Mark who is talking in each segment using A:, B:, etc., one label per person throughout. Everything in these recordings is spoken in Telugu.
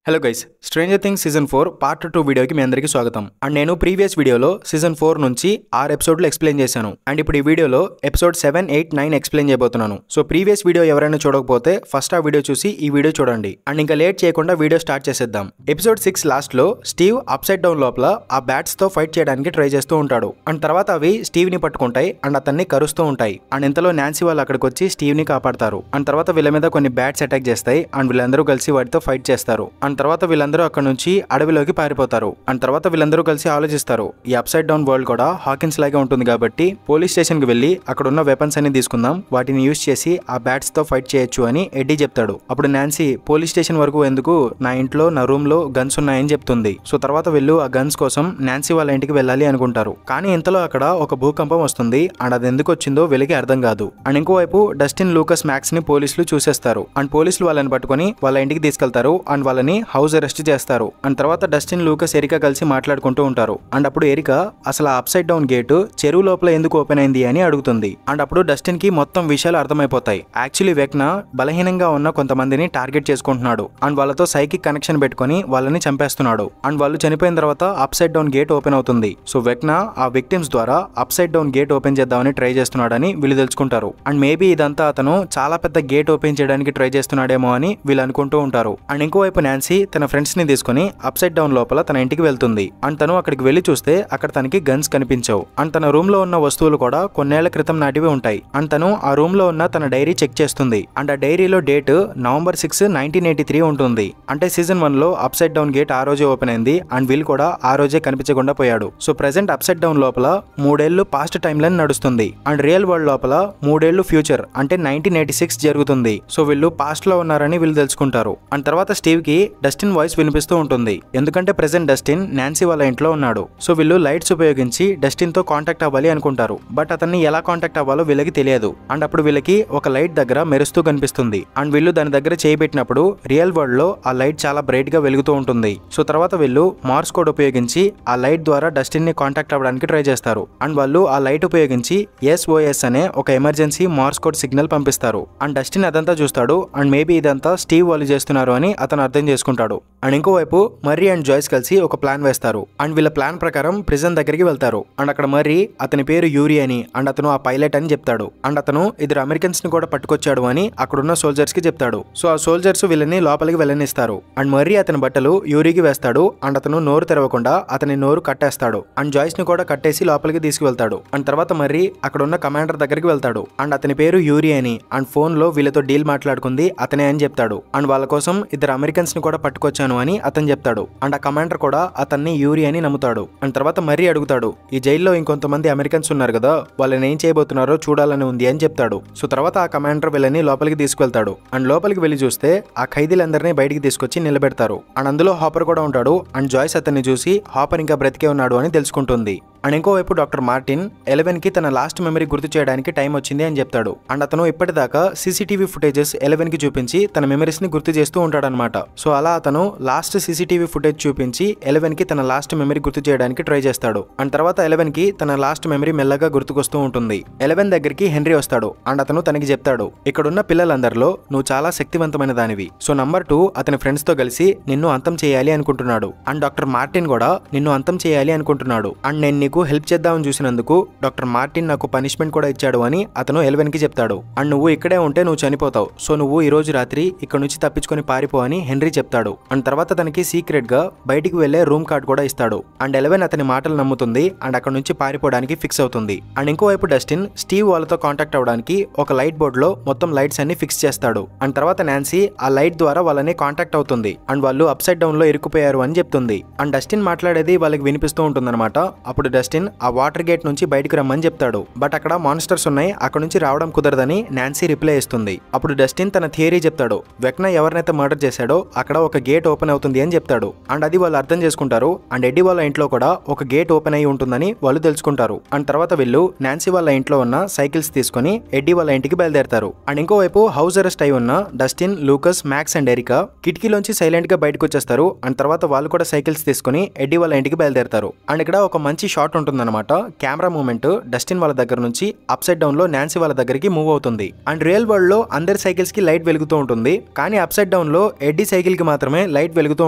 A: Hello guys, stranger things season 4 part 2 వీడియోకి మీ అందరికీ స్వాగతం. అండ్ నేను ప్రీవియస్ వీడియోలో సీజన్ 4 నుంచి 6 ఎపిసోడ్లు ఎక్స్ప్లెయిన్ చేశాను. అండ్ ఇప్పుడు ఈ వీడియోలో ఎపిసోడ్ 7, 8, 9 ఎక్స్ప్లెయిన్ చేయబోతున్నాను. సో ప్రీవియస్ వీడియో ఎవరైనా చూడకపోతే ఫస్ట్ ఆ వీడియో చూసి ఈ వీడియో చూడండి. అండ్ ఇంకా లేట్ చేయకుండా వీడియో స్టార్ట్ చేసేద్దాం. ఎపిసోడ్ 6 లాస్ట్ లో స్టీవ్ అప్సైడ్ డౌన్ లోపల ఆ బ్యాట్స్ తో ఫైట్ చేయడానికి ట్రై చేస్తూ ఉంటాడు. అండ్ తర్వాత అవి స్టీవ్ ని పట్టుకుంటాయి అండ్ అతన్ని కరుస్తూ ఉంటాయి. అండ్ ఇంతలో నాన్సీ వాళ్ళు అక్కడికి వచ్చి స్టీవ్ ని కాపాడతారు. అండ్ తర్వాత వీళ్ళ మీద కొన్ని బ్యాట్స్ అటాక్ చేస్తాయి అండ్ వీళ్ళందరూ కలిసి వాటితో ఫైట్ చేస్తారు. అండ్ తర్వాత వీళ్ళందరూ అక్కడ నుంచి అడవిలోకి పారిపోతారు. అండ్ తర్వాత వీళ్ళందరూ కలిసి ఆలోచిస్తారు, ఈ అప్సైడ్ డౌన్ వరల్డ్ కూడా హాకిన్స్ లాగే ఉంటుంది కాబట్టి పోలీస్ స్టేషన్ కి వెళ్లి అక్కడ ఉన్న వెపన్స్ అన్ని తీసుకుందాం, వాటిని యూజ్ చేసి ఆ బ్యాట్స్ తో ఫైట్ చేయొచ్చు అని ఎడ్డీ చెప్తాడు. అప్పుడు నాన్సీ పోలీస్ స్టేషన్ వరకు ఎందుకు, నా ఇంట్లో నా రూమ్ లో గన్స్ ఉన్నాయని చెప్తుంది. సో తర్వాత వీళ్ళు ఆ గన్స్ కోసం నాన్సీ వాళ్ళ ఇంటికి వెళ్ళాలి అనుకుంటారు. కానీ ఇంతలో అక్కడ ఒక భూకంపం వస్తుంది అండ్ అది ఎందుకు వచ్చిందో వీళ్ళకి అర్థం కాదు. అండ్ ఇంకోవైపు డస్టిన్, లూకస్, మ్యాక్స్ ని పోలీసులు చూసేస్తారు. అండ్ పోలీసులు వాళ్ళని పట్టుకొని వాళ్ళ ఇంటికి తీసుకెళ్తారు అండ్ వాళ్ళని హౌస్ అరెస్ట్ చేస్తారు. అండ్ తర్వాత డస్టిన్, లూకస్, ఎరికా కలిసి మాట్లాడుకుంటూ ఉంటారు. అండ్ అప్పుడు ఎరికా అసలు ఆ అప్సైడ్ డౌన్ గేట్ చెరువు లోపల ఎందుకు ఓపెన్ అయింది అని అడుగుతుంది. అండ్ అప్పుడు డస్టిన్ కి మొత్తం విషయాలు అర్థమైపోతాయి. యాక్చువల్లీ వెక్నా బలహీనంగా ఉన్న కొంతమందిని టార్గెట్ చేసుకుంటున్నాడు అండ్ వాళ్ళతో సైకిక్ కనెక్షన్ పెట్టుకుని వాళ్ళని చంపేస్తున్నాడు. అండ్ వాళ్ళు చనిపోయిన తర్వాత అప్సైడ్ డౌన్ గేట్ ఓపెన్ అవుతుంది. సో వెక్నా ఆ విక్టిమ్స్ ద్వారా అప్సైడ్ డౌన్ గేట్ ఓపెన్ చేద్దామని ట్రై చేస్తున్నాడని వీళ్ళు తెలుసుకుంటారు. అండ్ మేబీ ఇదంతా అతను చాలా పెద్ద గేట్ ఓపెన్ చేయడానికి ట్రై చేస్తున్నాడేమో అని వీళ్ళు అనుకుంటూ ఉంటారు. అండ్ ఇంకోవైపు నాన్సీ తన ఫ్రెండ్స్ ని తీసుకుని అప్సైడ్ డౌన్ లోపల తన ఇంటికి వెళ్తుంది. అండ్ తను అక్కడికి వెళ్లి చూస్తే అక్కడ తనకి గన్స్ కనిపించవు. అండ్ తన రూమ్ లో ఉన్న వస్తువులు కూడా కొన్నేళ్ల క్రితం నాటివి ఉంటాయి. అండ్ తను ఆ రూమ్ లో ఉన్న తన డైరీ చెక్ చేస్తుంది. అండ్ ఆ డైరీలో డేట్ November 6, 1983 ఉంటుంది. అంటే సీజన్ 1 లో అప్సైడ్ డౌన్ గేట్ ఆ రోజే ఓపెన్ అయింది అండ్ వీల్ కూడా ఆ రోజే కనిపించకుండా పోయాడు. సో ప్రెసెంట్ అప్సైడ్ డౌన్ లోపల 3 ఏళ్లు పాస్ట్ టైమ్ లైన్ నడుస్తుంది అండ్ రియల్ వరల్డ్ లోపల 3 ఏళ్లు ఫ్యూచర్ అంటే 1986 జరుగుతుంది. సో వీళ్ళు పాస్ట్ లో ఉన్నారని వీళ్ళు తెలుసుకుంటారు. అండ్ తర్వాత స్టీవ్ కి డస్టిన్ వాయిస్ వినిపిస్తూ ఉంటుంది. ఎందుకంటే ప్రెసెంట్ డస్టిన్ నాన్సీ వాళ్ళ ఇంట్లో ఉన్నాడు. సో వీళ్ళు లైట్స్ ఉపయోగించి డస్టిన్ తో కాంటాక్ట్ అవ్వాలి అనుకుంటారు. బట్ అతన్ని ఎలా కాంటాక్ట్ అవ్వాలో వీళ్ళకి తెలియదు. అండ్ అప్పుడు వీళ్ళకి ఒక లైట్ దగ్గర మెరుస్తూ కనిపిస్తుంది. అండ్ వీళ్ళు దాని దగ్గర చేయబెట్టినప్పుడు రియల్ వరల్డ్ లో ఆ లైట్ చాలా బ్రైట్ గా వెలుగుతూ ఉంటుంది. సో తర్వాత వీళ్ళు మార్స్ కోడ్ ఉపయోగించి ఆ లైట్ ద్వారా డస్టిన్ ని కాంటాక్ట్ అవ్వడానికి ట్రై చేస్తారు. అండ్ వాళ్ళు ఆ లైట్ ఉపయోగించి SOS అనే ఒక ఎమర్జెన్సీ మార్స్ కోడ్ సిగ్నల్ పంపిస్తారు. అండ్ డస్టిన్ అదంతా చూస్తాడు అండ్ మేబీ ఇదంతా స్టీవ్ వాళ్ళు చేస్తున్నారు అని అతను అర్థం చేసుకుంటాడు. అండ్ ఇంకోవైపు మర్రీ అండ్ జాయ్స్ కలిసి ఒక ప్లాన్ వేస్తారు. అండ్ వీళ్ళ ప్లాన్ ప్రకారం ప్రిజన్ దగ్గరికి వెళ్తారు. అండ్ అక్కడ మర్రీ అతని పేరు యూరి అని అండ్ అతను ఆ పైలట్ అని చెప్తాడు. అండ్ అతను ఇద్దరు అమెరికన్స్ ని కూడా పట్టుకొచ్చాడు అని అక్కడున్న సోల్జర్స్ కి చెప్తాడు. సో ఆ సోల్జర్స్ వీళ్ళని లోపలికి వెళ్ళనిస్తారు. అండ్ మర్రీ అతని బట్టలు యూరికి వేస్తాడు అండ్ అతను నోరు తెరవకుండా అతని నోరు కట్టేస్తాడు. అండ్ జాయ్స్ ని కూడా కట్టేసి లోపలికి తీసుకువెళ్తాడు. అండ్ తర్వాత మర్రీ అక్కడ ఉన్న కమాండర్ దగ్గరికి వెళ్తాడు. అండ్ అతని పేరు యూరి అని అండ్ ఫోన్ లో వీళ్ళతో డీల్ మాట్లాడుకుంది అతనే అని చెప్తాడు. అండ్ వాళ్ళ కోసం ఇద్దరు అమెరికన్స్ ని కూడా పట్టుకొచ్చాను అని అతను చెప్తాడు. అండ్ ఆ కమాండర్ కూడా అతన్ని యూరి అని నమ్ముతాడు. అండ్ తర్వాత మర్రీ అడుగుతాడు, ఈ జైల్లో ఇంకొంతమంది అమెరికన్స్ ఉన్నారు కదా, వాళ్ళని ఏం చేయబోతున్నారో చూడాలని ఉంది అని చెప్తాడు. సో తర్వాత ఆ కమాండర్ వీళ్ళని లోపలికి తీసుకెళ్తాడు. అండ్ లోపలికి వెళ్లి చూస్తే ఆ ఖైదీలందరినీ బయటికి తీసుకొచ్చి నిలబెడతారు. అండ్ అందులో హాపర్ కూడా ఉంటాడు. అండ్ జాయ్స్ అతన్ని చూసి హాపర్ ఇంకా బ్రతికే ఉన్నాడు అని తెలుసుకుంటుంది. అండ్ ఇంకోవైపు డాక్టర్ మార్టిన్ 11 కి తన లాస్ట్ మెమరీ గుర్తు చేయడానికి టైం వచ్చింది అని చెప్తాడు. అండ్ అతను ఇప్పటిదాకా CCTV ఫుటేజెస్ 11 కి చూపించి తన మెమరీస్ ని గుర్తు చేస్తూ ఉంటాడనమాట. సో అలా అతను లాస్ట్ CCTV ఫుటేజ్ చూపించి 11 కి తన లాస్ట్ మెమరీ గుర్తు చేయడానికి ట్రై చేస్తాడు. అండ్ తర్వాత 11 కి తన లాస్ట్ మెమరీ మెల్లగా గుర్తుకొస్తూ ఉంటుంది. 11 దగ్గరికి హెన్రీ వస్తాడు. అండ్ అతను తనకి చెప్తాడు, ఇక్కడున్న పిల్లలందరిలో నువ్వు చాలా శక్తివంతమైన దానివి. సో నంబర్ 2 అతని ఫ్రెండ్స్ తో కలిసి నిన్ను అంతం చేయాలి అనుకుంటున్నాడు. అండ్ డాక్టర్ మార్టిన్ కూడా నిన్ను అంతం చేయాలి అనుకుంటున్నాడు. అండ్ నేను నీకు హెల్ప్ చేద్దామని చూసినందుకు డాక్టర్ మార్టిన్ నాకు పనిష్మెంట్ కూడా ఇచ్చాడు అని అతను 11 కి చెప్తాడు. అండ్ నువ్వు ఇక్కడే ఉంటే నువ్వు చనిపోతావు. సో నువ్వు ఈ రోజు రాత్రి ఇక్కడ నుంచి తప్పించుకొని పారిపో అని హెన్రీ చెప్తాడు. అండ్ తర్వాత తనకి సీక్రెట్ గా బయటికి వెళ్లే రూమ్ కార్డ్ కూడా ఇస్తాడు. అండ్ 11 అతని మాటలు నమ్ముతుంది అండ్ అక్కడ నుంచి పారిపోవడానికి ఫిక్స్ అవుతుంది. అండ్ ఇంకోవైపు డస్టిన్ స్టీవ్ వాళ్ళతో కాంటాక్ట్ అవడానికి ఒక లైట్ బోర్డ్ లో మొత్తం లైట్స్ అన్ని ఫిక్స్ చేస్తాడు. అండ్ తర్వాత నాన్సీ ఆ లైట్ ద్వారా వాళ్ళని కాంటాక్ట్ అవుతుంది. అండ్ వాళ్ళు అప్సైడ్ డౌన్ లో ఇరుక్కుపోయారు అని చెప్తుంది. అండ్ డస్టిన్ మాట్లాడేది వాళ్ళకి వినిపిస్తూ ఉంటుందన్నమాట. అప్పుడు డస్టిన్ ఆ వాటర్ గేట్ నుంచి బయటకు రమ్మని చెప్తాడు. బట్ అక్కడ మాన్స్టర్స్ ఉన్నాయి, అక్కడ నుంచి రావడం కుదరదని నాన్సీ రిప్లై ఇస్తుంది. అప్పుడు డస్టిన్ తన థియరీ చెప్తాడు. వెక్నా ఎవరినైతే మర్డర్ చేశాడో అక్కడ ఒక గేట్ ఓపెన్ అవుతుంది అని చెప్తాడు. అండ్ అది వాళ్ళు అర్థం చేసుకుంటారు. అండ్ ఎడ్డీ వాళ్ళ ఇంట్లో కూడా ఒక గేట్ ఓపెన్ అయి ఉంటుందని వాళ్ళు తెలుసుకుంటారు. అండ్ తర్వాత వీళ్ళు నాన్సీ వాళ్ళ ఇంట్లో ఉన్న సైకిల్స్ తీసుకుని ఎడ్డీ వాళ్ళ ఇంటికి బయలుదేరతారు. అండ్ ఇంకోవైపు హౌస్ అరెస్ట్ అయి ఉన్న డస్టిన్, లూకస్, మ్యాక్స్ అండ్ ఎరికా కిటికీలోంచి సైలెంట్ గా బయటకు వచ్చేస్తారు. అండ్ తర్వాత వాళ్ళు కూడా సైకిల్స్ తీసుకుని ఎడ్డీ వాళ్ళ ఇంటికి బయలుదేరతారు. అండ్ ఇక్కడ ఒక మంచి షాట్ షాట్ ఉంటుందన్నమాట. కెమెరా మూమెంట్ డస్టిన్ వాళ్ళ దగ్గర నుంచి అప్సైడ్ డౌన్ లో నాన్సీ వాళ్ళ దగ్గరికి మూవ్ అవుతుంది. అండ్ రియల్ వరల్డ్ లో అందరి సైకిల్స్ కి లైట్ వెలుగుతూ ఉంటుంది, కానీ అప్సైడ్ డౌన్ లో ఎడ్డీ సైకిల్ కి మాత్రమే లైట్ వెలుగుతూ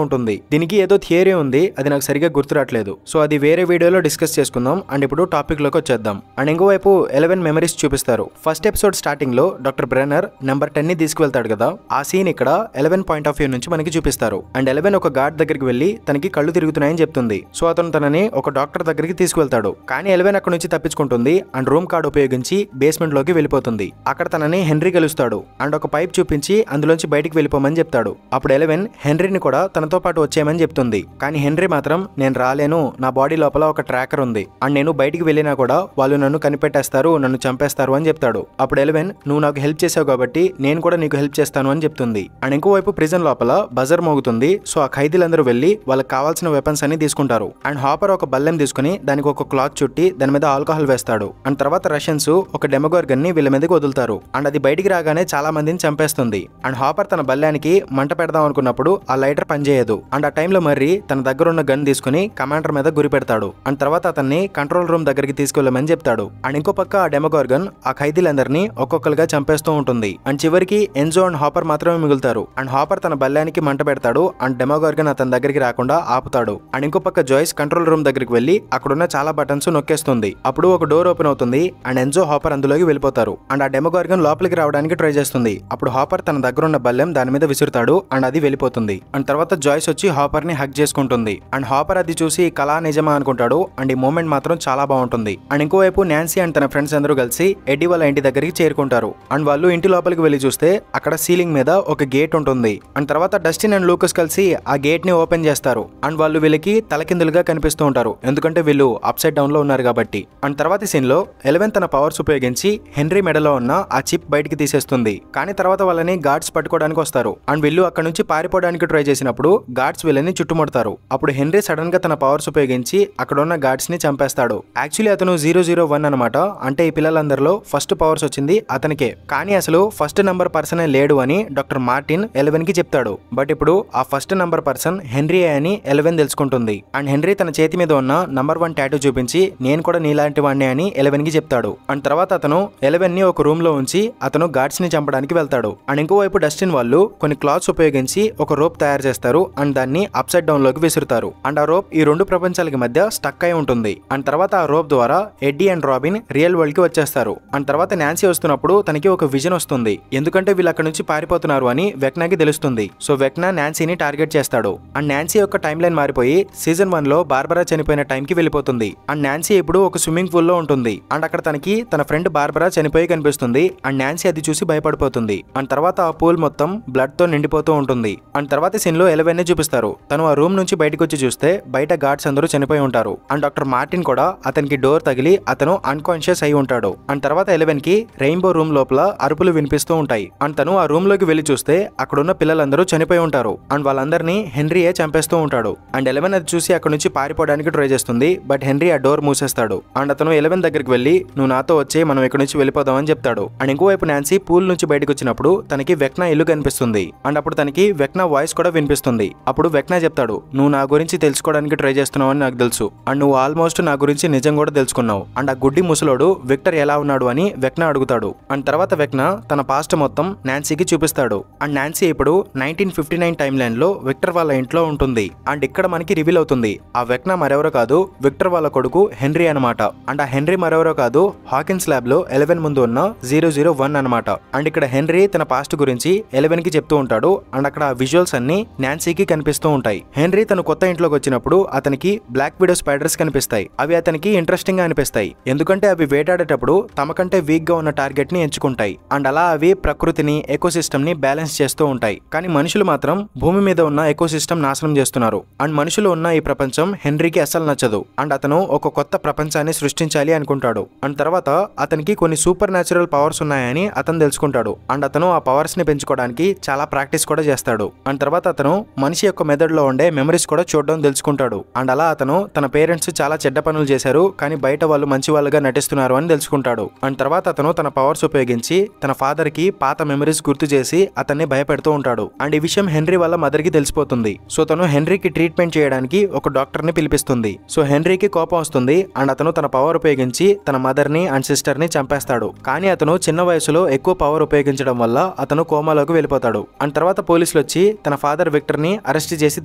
A: ఉంటుంది. దీనికి ఏదో థియరీ ఉంది, అది నాకు సరిగా గుర్తురాట్లేదు. సో అది వేరే వీడియోలో డిస్కస్ చేసుకుందాం. అండ్ ఇప్పుడు టాపిక్ లోకి వచ్చేద్దాం. అండ్ ఇంకోవైపు 11 మెమరీస్ చూపిస్తారు. ఫస్ట్ ఎపిసోడ్ స్టార్టింగ్ లో డాక్టర్ బ్రెన్నర్ నెంబర్ 10 ని తీసుకువెళ్తాడు కదా, ఆ సీన్ ఇక్కడ 11 పాయింట్ ఆఫ్ వ్యూ నుంచి మనకి చూపిస్తారు. అండ్ 11 ఒక గార్డ్ దగ్గరికి వెళ్లి తనకి కళ్ళు తిరుగుతున్నాయని చెప్తుంది. సో అతను తనని ఒక డాక్టర్ దగ్గరికి తీసుకువెళ్తాడు, కానీ 11 అక్కడ నుంచి తప్పించుకుంటుంది అండ్ రూమ్ కార్డ్ ఉపయోగించి బేస్మెంట్ లోకి వెళ్ళిపోతుంది. అక్కడ తనని హెన్రీ కలుస్తాడు అండ్ ఒక పైప్ చూపించి అందులోంచి బయటికి వెళ్ళిపోమని చెప్తాడు. అప్పుడు 11 హెన్రీని కూడా తనతో పాటు వచ్చేయమని చెప్తుంది, కానీ హెన్రీ మాత్రం నేను రాలేను, నా బాడీ లోపల ఒక ట్రాకర్ ఉంది అండ్ నేను బయటికి వెళ్ళినా కూడా వాళ్ళు నన్ను కనిపెట్టేస్తారు, నన్ను చంపేస్తారు అని చెప్తాడు. అప్పుడు 11 నువ్వు నాకు హెల్ప్ చేసావు కాబట్టి నేను కూడా నీకు హెల్ప్ చేస్తాను అని చెప్తుంది. అండ్ ఇంకోవైపు ప్రిజన్ లోపల బజర్ మోగుతుంది. సో ఆ ఖైదీలందరూ వెళ్లి వాళ్ళకి కావాల్సిన వెపన్స్ అన్ని తీసుకుంటారు. అండ్ హాపర్ ఒక బల్లెం తీసుకుని దానికి ఒక క్లాత్ చుట్టి దాని మీద ఆల్కహాల్ వేస్తాడు. అండ్ తర్వాత రష్యన్స్ ఒక డెమోగోర్గన్ ని వీళ్ళ మీదకి వదులుతారు అండ్ అది బయటికి రాగానే చాలా మందిని చంపేస్తుంది. అండ్ హాపర్ తన బల్లానికి మంట పెడదాం అనుకున్నప్పుడు ఆ లైటర్ పనిచేయదు. అండ్ ఆ టైంలో మర్రి తన దగ్గర ఉన్న గన్ తీసుకుని కమాండర్ మీద గురి పెడతాడు. అండ్ తర్వాత అతన్ని కంట్రోల్ రూమ్ దగ్గరికి తీసుకెళ్లమని చెప్తాడు. అండ్ ఇంకో పక్క ఆ డెమోగోర్గన్ ఆ ఖైదీలందరినీ ఒక్కొక్కరుగా చంపేస్తూ ఉంటుంది. అండ్ చివరికి ఎన్జో అండ్ హాపర్ మాత్రమే మిగులుతారు. అండ్ హాపర్ తన బల్లానికి మంట పెడతాడు అండ్ డెమోగోర్గన్ అతని దగ్గరికి రాకుండా ఆపుతాడు. అండ్ ఇంకో పక్క జాయిస్ కంట్రోల్ రూమ్ దగ్గరికి వెళ్లి అక్కడున్న చాలా బటన్స్ నొక్కేస్తుంది. అప్పుడు ఒక డోర్ ఓపెన్ అవుతుంది అండ్ ఎన్జో హాపర్ అందులోకి వెళ్ళిపోతారు. అండ్ ఆ డెమోగోర్గన్ లోపలికి రావడానికి ట్రై చేస్తుంది. అప్పుడు హాపర్ తన దగ్గర ఉన్న బల్లెం దాని మీద విసురుతాడు అండ్ అది వెళ్ళిపోతుంది. అండ్ తర్వాత జాయిస్ వచ్చి హాపర్ ని హగ్ చేసుకుంటుంది. అండ్ హాపర్ అది చూసి కళా నిజమా అనుకుంటాడు. అండ్ ఈ మూమెంట్ మాత్రం చాలా బాగుంటుంది. అండ్ ఇంకోవైపు నాన్సీ అండ్ తన ఫ్రెండ్స్ అందరూ కలిసి ఎడ్డీ వాళ్ళ ఇంటి దగ్గరికి చేరుకుంటారు. అండ్ వాళ్ళు ఇంటి లోపలికి వెళ్లి చూస్తే అక్కడ సీలింగ్ మీద ఒక గేట్ ఉంటుంది. అండ్ తర్వాత డస్టిన్ అండ్ లూకస్ కలిసి ఆ గేట్ ని ఓపెన్ చేస్తారు. అండ్ వాళ్ళు వీళ్ళకి తలకిందులుగా కనిపిస్తూ ఉంటారు, ఎందుకంటే వీళ్ళు అప్సైడ్ డౌన్ లో ఉన్నారు కాబట్టి. అండ్ తర్వాత సీన్ లో 11 తన పవర్స్ ఉపయోగించి హెన్రీ మెడలో ఉన్న ఆ చిప్ బయటికి తీసేస్తుంది, కానీ తర్వాత వాళ్ళని గార్డ్స్ పట్టుకోవడానికి వస్తారు. అండ్ వీళ్ళు అక్కడ నుంచి పారిపోవడానికి ట్రై చేసినప్పుడు గార్డ్స్ వీళ్ళని చుట్టుముడతారు. అప్పుడు హెన్రీ సడన్ గా తన పవర్స్ ఉపయోగించి అక్కడ ఉన్న గార్డ్స్ ని చంపేస్తాడు. యాక్చువల్లీ అతను 001 అనమాట, అంటే ఈ పిల్లలందరిలో ఫస్ట్ పవర్స్ వచ్చింది అతనికే, కానీ అసలు ఫస్ట్ నంబర్ పర్సనే లేడు అని డాక్టర్ మార్టిన్ 11 కి చెప్తాడు. బట్ ఇప్పుడు ఆ ఫస్ట్ నంబర్ పర్సన్ హెన్రీ అని 11 తెలుసుకుంటుంది. అండ్ హెన్రీ తన చేతి మీద ఉన్న నంబర్ 1 టాటూ చూపించి నేను కూడా నీలాంటి వాడిని అని 11 కి చెప్తాడు. అండ్ తర్వాత అతను 11 ని ఒక రూమ్ లో ఉంచి అతను గార్డ్స్ ని చంపడానికి వెళ్తాడు. అండ్ ఇంకోవైపు డస్టిన్ వాళ్ళు కొన్ని క్లాత్స్ ఉపయోగించి ఒక రోప్ తయారు చేస్తారు అండ్ దాన్ని అప్సైడ్ డౌన్ లోకి విసురుతారు. అండ్ ఆ రోప్ ఈ రెండు ప్రపంచాలకి మధ్య స్టక్ అయి ఉంటుంది. అండ్ తర్వాత ఆ రోప్ ద్వారా Eddie and Robin real world కి వచ్చేస్తారు. అండ్ తర్వాత నాన్సీ వస్తున్నప్పుడు తనకి ఒక విజన్ వస్తుంది, ఎందుకంటే వీళ్ళు అక్కడ నుంచి పారిపోతున్నారు అని వెక్నాకి తెలుస్తుంది. సో వెక్నా నాన్సీని టార్గెట్ చేస్తాడు. అండ్ నాన్సీ యొక్క టైం లైన్ మారిపోయి సీజన్ 1 లో బార్బరా చనిపోయిన టైం కి వెళ్ళిపోతుంది. అండ్ నాన్సీ ఇప్పుడు ఒక స్విమ్మింగ్ పూల్ లో ఉంటుంది. అండ్ అక్కడ తనకి తన ఫ్రెండ్ బార్బరా చనిపోయి కనిపిస్తుంది. అండ్ నాన్సీ అది చూసి భయపడిపోతుంది. అండ్ తర్వాత ఆ పూల్ మొత్తం బ్లడ్ తో నిండిపోతూ ఉంటుంది. అండ్ తర్వాత సీన్ లో 11 ని చూపిస్తారు. తను ఆ రూమ్ నుంచి బయటకు వచ్చి చూస్తే బయట గార్డ్స్ అందరూ చనిపోయి ఉంటారు. అండ్ డాక్టర్ మార్టిన్ కూడా అతనికి డోర్ తగిలి అతను అన్కాన్షియస్ అయి ఉంటాడు. అండ్ తర్వాత 11 కి రెయిన్బో రూమ్ లోపల అరుపులు వినిపిస్తూ ఉంటాయి. అండ్ తను ఆ రూమ్ లోకి వెళ్లి చూస్తే అక్కడున్న పిల్లలందరూ చనిపోయి ఉంటారు. అండ్ వాళ్ళందరినీ హెన్రీయే చంపేస్తూ ఉంటాడు. అండ్ 11 అది చూసి అక్కడ నుంచి పారిపోవడానికి ట్రై చేస్తుంది, బట్ హెన్రీ ఆ డోర్ మూసేస్తాడు. అండ్ అతను 11 దగ్గరికి వెళ్లి నువ్వు నాతో వచ్చి మనం ఇక్కడ నుంచి వెళ్ళిపోదాం అని చెప్తాడు. అండ్ ఇంకోవైపు నాన్సీ పూల్ నుంచి బయటకు వచ్చినప్పుడు తనకి వెక్నా ఇల్లు కనిపిస్తుంది. అండ్ అప్పుడు తనకి వెక్నా వాయిస్ కూడా వినిపిస్తుంది. అప్పుడు వెక్నా చెప్తాడు, నువ్వు నా గురించి తెలుసుకోవడానికి ట్రై చేస్తున్నావు అని నాకు తెలుసు. అండ్ నువ్వు ఆల్మోస్ట్ నా గురించి నిజం కూడా తెలుసుకున్నావు. అండ్ ఆ గుడ్డి ముసలోడు విక్టర్ ఎలా ఉన్నాడు అని వెక్నా అడుగుతాడు. అండ్ తర్వాత వెక్నా తన పాస్ట్ మొత్తం నాన్సీకి చూపిస్తాడు. అండ్ నాన్సీ ఇప్పుడు 1959 టైమ్ లైన్ లో విక్టర్ వాళ్ళ ఇంట్లో ఉంటుంది. అండ్ ఇక్కడ మనకి రివీల్ అవుతుంది ఆ వెక్నా మరెవరో కాదు, విక్టర్ వాళ్ళ కొడుకు హెన్రీ అనమాట. అండ్ ఆ హెన్రీ మరెవరో కాదు, హాకిన్స్ ల్యాబ్ లో 11 ముందు ఉన్న 001 అనమాట. అండ్ ఇక్కడ హెన్రీ తన పాస్ట్ గురించి 11 కి చెప్తూ ఉంటాడు. అండ్ అక్కడ ఆ విజువల్స్ అన్ని నాన్సీకి కనిపిస్తూ ఉంటాయి. హెన్రీ తన కొత్త ఇంట్లోకి వచ్చినప్పుడు అతనికి బ్లాక్ విడో స్పైడర్స్ కనిపిస్తాయి. అవి అతనికి ఇంట్రెస్టింగ్ గా అనిపిస్తాయి, ఎందుకంటే అవి వేటాడేటప్పుడు తమ కంటే వీక్ గా ఉన్న టార్గెట్ ని ఎంచుకుంటాయి. అండ్ అలా అవి ప్రకృతిని ఎకోసిస్టమ్ ని బ్యాలెన్స్ చేస్తూ ఉంటాయి. కానీ మనుషులు మాత్రం భూమి మీద ఉన్న ఎకోసిస్టమ్ నాశనం చేస్తున్నారు. అండ్ మనుషులు ఉన్న ఈ ప్రపంచం హెన్రీకి అసలు నచ్చదు. అండ్ అతను ఒక కొత్త ప్రపంచాన్ని సృష్టించాలి అనుకుంటాడు. అండ్ తర్వాత అతనికి కొన్ని సూపర్ న్యాచురల్ పవర్స్ ఉన్నాయని అతను తెలుసుకుంటాడు. అండ్ అతను ఆ పవర్స్ ని పెంచుకోవడానికి చాలా ప్రాక్టీస్ కూడా చేస్తాడు. అండ్ తర్వాత అతను మనిషి యొక్క మెదడులో ఉండే మెమరీస్ కూడా చూడడం తెలుసుకుంటాడు. అండ్ అలా అతను తన పేరెంట్స్ చాలా చెడ్డ పనులు చేశారు, కానీ బయట వాళ్ళు మంచి వాళ్ళుగా నటిస్తున్నారు అని తెలుసుకుంటాడు. అండ్ తర్వాత అతను తన పవర్స్ ఉపయోగించి తన ఫాదర్ కి పాత మెమరీస్ గుర్తు చేసి అతన్ని భయపెడుతూ ఉంటాడు. అండ్ ఈ విషయం హెన్రీ వాళ్ళ మదర్ కి తెలిసిపోతుంది. సో తను హెన్రీకి ట్రీట్మెంట్ చేయడానికి ఒక డాక్టర్ ని పిలిపిస్తుంది. సో హెన్రీకి కోపం వస్తుంది అండ్ అతను తన పవర్ ఉపయోగించి తన మదర్ ని అండ్ సిస్టర్ ని చంపేస్తాడు. కానీ అతను చిన్న వయసులో ఎక్కువ పవర్ ఉపయోగించడం వల్ల అతను కోమాలోకి వెళ్ళిపోతాడు. అండ్ తర్వాత పోలీసులు వచ్చి తన ఫాదర్ విక్టర్ ని అరెస్ట్ చేసి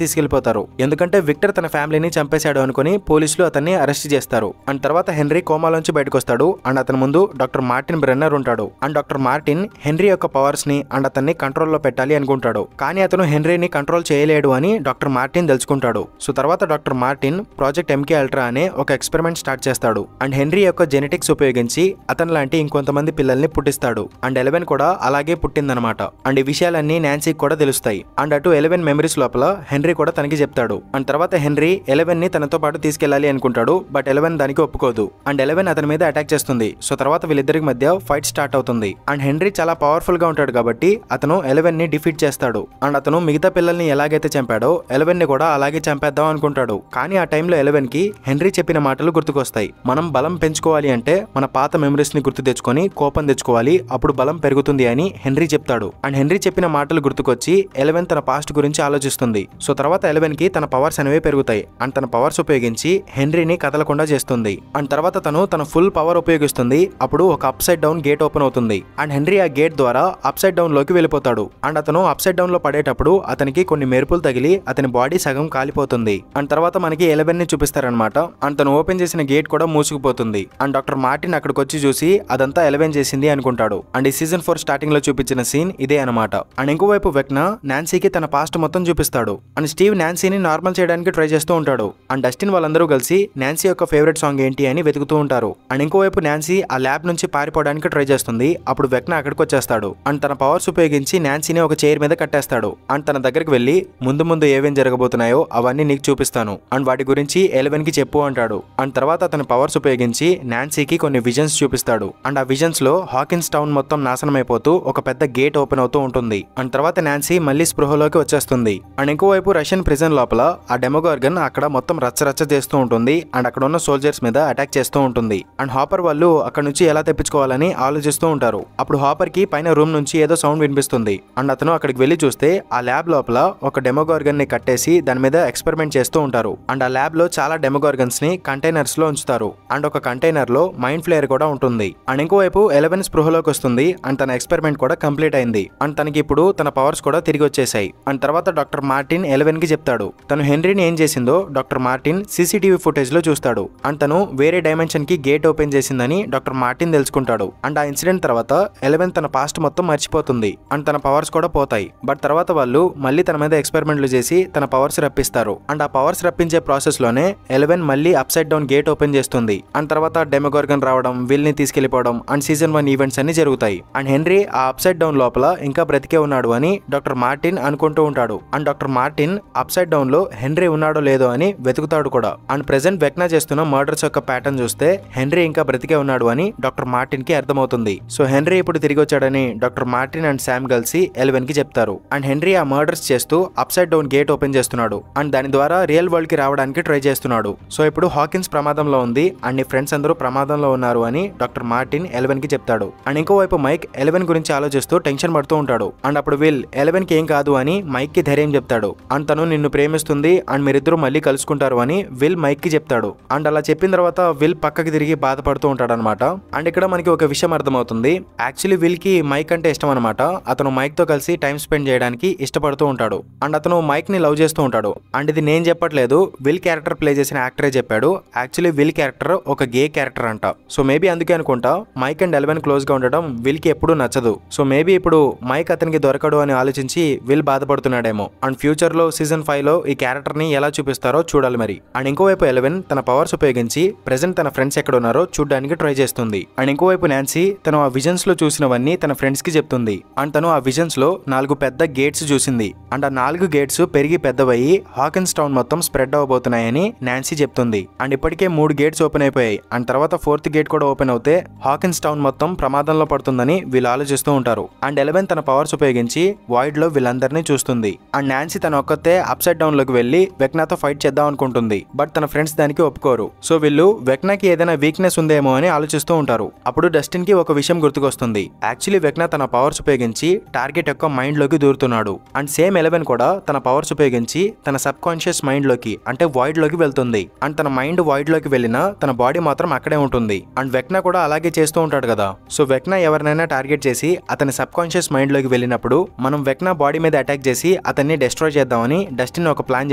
A: తీసుకెళ్లిపోతారు. ఎందుకంటే విక్టర్ తన ఫ్యామిలీని చంపేశాడు అనుకుని పోలీసులు అతన్ని అరెస్ట్ చేస్తారు. అండ్ తర్వాత హెన్రీ కోమాలోంచి బయటకు వస్తాడు అండ్ అతని ముందు డాక్టర్ మార్టిన్ బ్రెన్నర్ ఉంటాడు. అండ్ డాక్టర్ మార్టిన్ హెన్రీ యొక్క పవర్స్ ని అండ్ అతన్ని కంట్రోల్లో పెట్టాలి అనుకుంటాడు. కానీ అతను హెన్రీని కంట్రోల్ చేయలేడు అని డాక్టర్ మార్టిన్ తెలుసుకుంటాడు. సో తర్వాత doctor Martin project MK ultra అనే ఒక ఎక్స్పెరిమెంట్ స్టార్ట్ చేస్తాడు. అండ్ హెన్రీ యొక్క జెనెటిక్స్ ఉపయోగించి అతను లాంటి ఇంకొంతమంది పిల్లల్ని పుట్టిస్తాడు. అండ్ 11 కూడా అలాగే పుట్టిందనమాట. అండ్ ఈ విషయాలన్నీ నాన్సీకి కూడా తెలుస్తాయి. అండ్ అటు 11 మెమరీస్ లోపల హెన్రీ కూడా తనకి చెప్తాడు. అండ్ తర్వాత హెన్రీ 11 ని తనతో పాటు తీసుకెళ్లాలి అనుకుంటాడు. బట్ 11 దానికి ఒప్పుకోదు. అండ్ 11 అతని మీద అటాక్ చేస్తుంది. సో తర్వాత వీళ్ళిద్దరికి మధ్య ఫైట్ స్టార్ట్ అవుతుంది. అండ్ హెన్రీ చాలా పవర్ఫుల్ గా ఉంటాడు కాబట్టి అతను 11 ని డిఫీట్ చేస్తాడు. అండ్ అతను మిగతా పిల్లల్ని ఎలాగైతే చంపాడో 11 ని కూడా అలాగే చంపేద్దాం అనుకుంటాడు. కానీ ఆ టైంలో 11 కి హెన్రీ చెప్పిన మాటలు గుర్తుకొస్తాయి. మనం బలం పెంచుకోవాలి అంటే మన పాత మెమరీస్ ని గుర్తు తెచ్చుకొని కోపం తెచ్చుకోవాలి, అప్పుడు బలం పెరుగుతుంది అని హెన్రీ చెప్తాడు. అండ్ హెన్రీ చెప్పిన మాటలు గుర్తుకొచ్చి 11 తన పాస్ట్ గురించి ఆలోచిస్తుంది. సో తర్వాత 11 కి తన పవర్స్ అనేవి పెరుగుతాయి. అండ్ తన పవర్స్ ఉపయోగించి హెన్రీని కదలకుండా చేస్తుంది. అండ్ తర్వాత తన ఫుల్ పవర్ ఉపయోగిస్తుంది. అప్పుడు ఒక up side down gate open అవుతుంది. అండ్ హెన్రీ ఆ గేట్ ద్వారా అప్ సైడ్ డౌన్ లోకి వెళ్ళిపోతాడు. అండ్ అతను అప్ సైడ్ డౌన్ లో పడేటప్పుడు అతనికి కొన్ని మెరుపులు తగిలి అతని బాడీ సగం కాలిపోతుంది. అండ్ తర్వాత మనకి 11 ని చూపిస్తారనమాట. అండ్ తను ఓపెన్ చేసిన గేట్ కూడా మూసుకుపోతుంది. అండ్ డాక్టర్ మార్టిన్ అక్కడికి వచ్చి చూసి అదంతా 11 చేసింది అనుకుంటాడు. అండ్ ఈ సీజన్ 4 స్టార్టింగ్ లో చూపించిన సీన్ ఇదే అనమాట. అండ్ ఇంకోవైపు వెక్నా నాన్సీకి తన పాస్ట్ మొత్తం చూపిస్తాడు. అండ్ స్టీవ్ నాన్సీని నార్మల్ చేయడానికి ట్రై చేస్తూ ఉంటాడు. అండ్ డస్టిన్ వాళ్ళందరూ కలిసి నాన్సీ యొక్క ఫేవరెట్ సాంగ్ ఏంటి అని వెతుకుతూ ఉంటారు. అండ్ ఇంకోవైపు నాన్సీ ఆ ల్యాబ్ నుంచి పారిపోవడానికి ట్రై చేస్తుంది. అప్పుడు వెక్నా అక్కడికి వచ్చేస్తాడు. అండ్ తన పవర్స్ ఉపయోగించి నాన్సీని ఒక చైర్ మీద కట్టేస్తాడు. అండ్ తన దగ్గరికి వెళ్లి ముందు ఏవేం జరగబోతున్నాయో అవన్నీ నీకు చూపిస్తాను అండ్ వాటి గురించి 11 కి చెప్పు అంటాడు. అండ్ తర్వాత తన పవర్స్ ఉపయోగించి నాన్సీకి కొన్ని విజన్స్ చూపిస్తాడు. అండ్ ఆ విజన్స్ లో హాకిన్స్ టౌన్ మొత్తం నాశనం అయిపోతూ ఒక పెద్ద గేట్ ఓపెన్ అవుతూ ఉంటుంది. అండ్ తర్వాత నాన్సీ మళ్ళీ స్పృహలోకి వచ్చేస్తుంది. అండ్ ఇంకోవైపు రష్యన్ ప్రిజన్ లోపల ఆ డెమోగార్గన్ అక్కడ మొత్తం రచ్చ చేస్తూ ఉంటుంది. అండ్ అక్కడ ఉన్న సోల్జర్స్ మీద అటాక్ చేస్తూ ఉంటుంది. అండ్ హాపర్ వాళ్ళు అక్కడ నుంచి ఎలా తెప్పించుకోవాలని ఆలోచిస్తూ ఉంటారు. అప్పుడు హాపర్ కి పైన రూమ్ నుంచి ఏదో సౌండ్ వినిపిస్తుంది. అండ్ అతను అక్కడికి వెళ్లి చూస్తే ఆ ల్యాబ్ లోపల ఒక డెమోగార్గన్ ని కట్టేసి దాని మీద ఎక్స్పెరిమెంట్ చేస్తూ ఉంటారు. అండ్ ఆ ల్యాబ్ లో చాలా డెమోగార్గన్స్ ని కంటైనర్స్ లో ఉంచుతారు. అండ్ ఒక కంటైనర్ లో మైండ్ ఫ్లేయర్ కూడా ఉంటుంది. అండ్ ఇంకోవైపు 11 స్పృహలోకి వస్తుంది. అండ్ తన ఎక్స్పెరిమెంట్ కూడా కంప్లీట్ అయింది. అండ్ తనకి ఇప్పుడు తన పవర్స్ కూడా తిరిగి వచ్చేసాయి. అండ్ తర్వాత డాక్టర్ మార్టిన్ 11 కి చెప్తాడు. తను హెన్రీని ఏం చేసిందో డాక్టర్ మార్టిన్ సీసీటీవీ ఫుటేజ్ లో చూస్తాడు. అండ్ తను వేరే డైమెన్షన్ కి గేట్ ఓపెన్ చేసిందని డాక్టర్ మార్టిన్ తెలుసుకుంటాడు. అండ్ ఆ ఇన్సిడెంట్ తర్వాత 11 తన పాస్ట్ మొత్తం మర్చిపోతుంది. అండ్ తన పవర్స్ కూడా పోతాయి. బట్ తర్వాత వాళ్ళు మళ్ళీ తన మీద ఎక్స్పెరిమెంట్లు చేసి తన పవర్స్ రప్పిస్తారు. అండ్ ఆ పవర్స్ రప్పించే ప్రాసెస్ లోనే 11 మళ్ళీ up side down gate open చేస్తుంది. అండ్ తర్వాత డెమోగార్గన్ రావడం, విల్ ని తీసుకెళ్లిపోవడం అండ్ సీజన్ 1 ఈవెంట్స్ అన్ని జరుగుతాయి. అండ్ హెన్రీ ఆ అప్ సైడ్ డౌన్ లోపల ఇంకా బ్రతికే ఉన్నాడు అని డాక్టర్ మార్టిన్ అనుకుంటూ ఉంటాడు. And doctor Martin up side down లో హెన్రీ ఉన్నాడో లేదో అని వెతుకుతాడు కూడా. అండ్ ప్రెసెంట్ వెక్నా చేస్తున్న మర్డర్స్ యొక్క ప్యాటర్న్ చూస్తే హెన్రీ ఇంకా బ్రతికే ఉన్నాడు అని డాక్టర్ మార్టిన్ కి అర్థమవుతుంది. సో హెన్రీ ఇప్పుడు తిరిగి వచ్చాడని డాక్టర్ మార్టిన్ అండ్ శామ్ కలిసి 11 కి చెప్తారు. అండ్ హెన్రీ ఆ మర్డర్స్ చేస్తూ up side down gate open చేస్తున్నాడు. అండ్ దాని ద్వారా రియల్ వరల్డ్ కి రావడానికి ట్రై చేస్తున్నాడు. సో ఇప్పుడు హాకిన్స్ ప్రమాదంలో ఉంది అండ్ నీ ఫ్రెండ్స్ అందరూ ప్రమాదంలో ఉన్నారు అని డాక్టర్ మార్టిన్ 11 కి చెప్తాడు. అండ్ ఇంకోవైపు మైక్ 11 గురించి ఆలోచిస్తూ టెన్షన్ పడుతూ ఉంటాడు. అండ్ అప్పుడు విల్ 11 కి ఏం కాదు అని మైక్ కి ధైర్యం చెప్తాడు. అండ్ తను నిన్ను ప్రేమిస్తుంది అండ్ మీరిద్దరూ మళ్ళీ కలుసుకుంటారు అని విల్ మైక్ కి చెప్తాడు. అండ్ అలా చెప్పిన తర్వాత విల్ పక్కకి తిరిగి బాధపడుతూ ఉంటాడు అనమాట. అండ్ ఇక్కడ మనకి ఒక విషయం అర్థమవుతుంది. యాక్చువల్లీ విల్ కి మైక్ అంటే ఇష్టం అనమాట. అతను మైక్ తో కలిసి టైం స్పెండ్ చేయడానికి ఇష్టపడుతూ ఉంటాడు. అండ్ అతను మైక్ ని లవ్ చేస్తూ ఉంటాడు. అండ్ ఇది నేను చెప్పట్లేదు, విల్ క్యారెక్టర్ ప్లే చేసిన యాక్టరే చెప్పాడు. యాక్చువల్లీ విల్ క్యారెక్టర్ ఒక గే క్యారెక్టర్ అంట. సో మేబీ అందుకే అనుకుంటా మైక్ అండ్ 11 క్లోజ్ గా ఉండడం విల్ కి ఎప్పుడూ నచ్చదు. సో మేబీ ఇప్పుడు మైక్ అతనికి దొరకడు అని ఆలోచించి విల్ బాధపడుతున్నాడేమో. అండ్ ఫ్యూచర్ లో సీజన్ 5 లో ఈ క్యారెక్టర్ ని ఎలా చూపిస్తారో చూడాలి మరి. అండ్ ఇంకోవైపు 11 తన పవర్స్ ఉపయోగించి ప్రెసెంట్ తన ఫ్రెండ్స్ ఎక్కడ ఉన్నారో చూడడానికి ట్రై చేస్తుంది. అండ్ ఇంకోవైపు నాన్సీ తను ఆ విజన్స్ లో చూసినవన్నీ తన ఫ్రెండ్స్ కి చెప్తుంది. అండ్ తను ఆ విజన్స్ లో 4 పెద్ద గేట్స్ చూసింది. అండ్ ఆ 4 గేట్స్ పెరిగి పెద్దవయ్యి హాకిన్స్ టౌన్ మొత్తం స్ప్రెడ్ అవబోతున్నాయని నాన్సీ చెప్తుంది. అండ్ ఇప్పటికే 3 గేట్స్ ఓపెన్ అయిపోయాయి. అండ్ తర్వాత 4th గేట్ కూడా ఓపెన్ అవుతే హాకిన్స్ టౌన్ మొత్తం ప్రమాదంలో పడుతుందని వీళ్ళు ఆలోచిస్తూ ఉంటారు. అండ్ 11 తన పవర్స్ ఉపయోగించి వాయిడ్ లో వీళ్ళందరినీ చూస్తుంది. అండ్ నాన్సీ తన ఒక్కతే అప్ సైడ్ డౌన్ లోకి వెళ్లి వెక్నాతో ఫైట్ చేద్దాం అనుకుంటుంది. బట్ తన ఫ్రెండ్స్ దానికి ఒప్పుకోరు. సో వీళ్ళు వెక్నాకి ఏదైనా వీక్నెస్ ఉందేమో అని ఆలోచిస్తూ ఉంటారు. అప్పుడు డస్టిన్ కి ఒక విషయం గుర్తుకొస్తుంది. యాక్చువల్లీ వెక్నా తన పవర్స్ ఉపయోగించి టార్గెట్ యొక్క మైండ్ లోకి దూరుతున్నాడు. అండ్ సేమ్ 11 కూడా తన పవర్స్ ఉపయోగించి తన సబ్ కాన్షియస్ మైండ్ లోకి అంటే వాయిడ్ లోకి వెళ్తుంది. అండ్ తన మైండ్ వాయిడ్ లోకి వెళ్ళినా తన బాడీ మాత్రం అక్కడే ఉంటుంది. అండ్ వెక్నా కూడా అలాగే చేస్తూ ఉంటాడు కదా. సో వెక్నా ఎవరినైనా టార్గెట్ చేసి అతని సబ్ కాన్షియస్ మైండ్ లోకి వెళ్ళినప్పుడు మనం వెక్నా బాడీ మీద అటాక్ చేసి అతన్ని డిస్ట్రాయ్ చేద్దామని డస్టిన్ ఒక ప్లాన్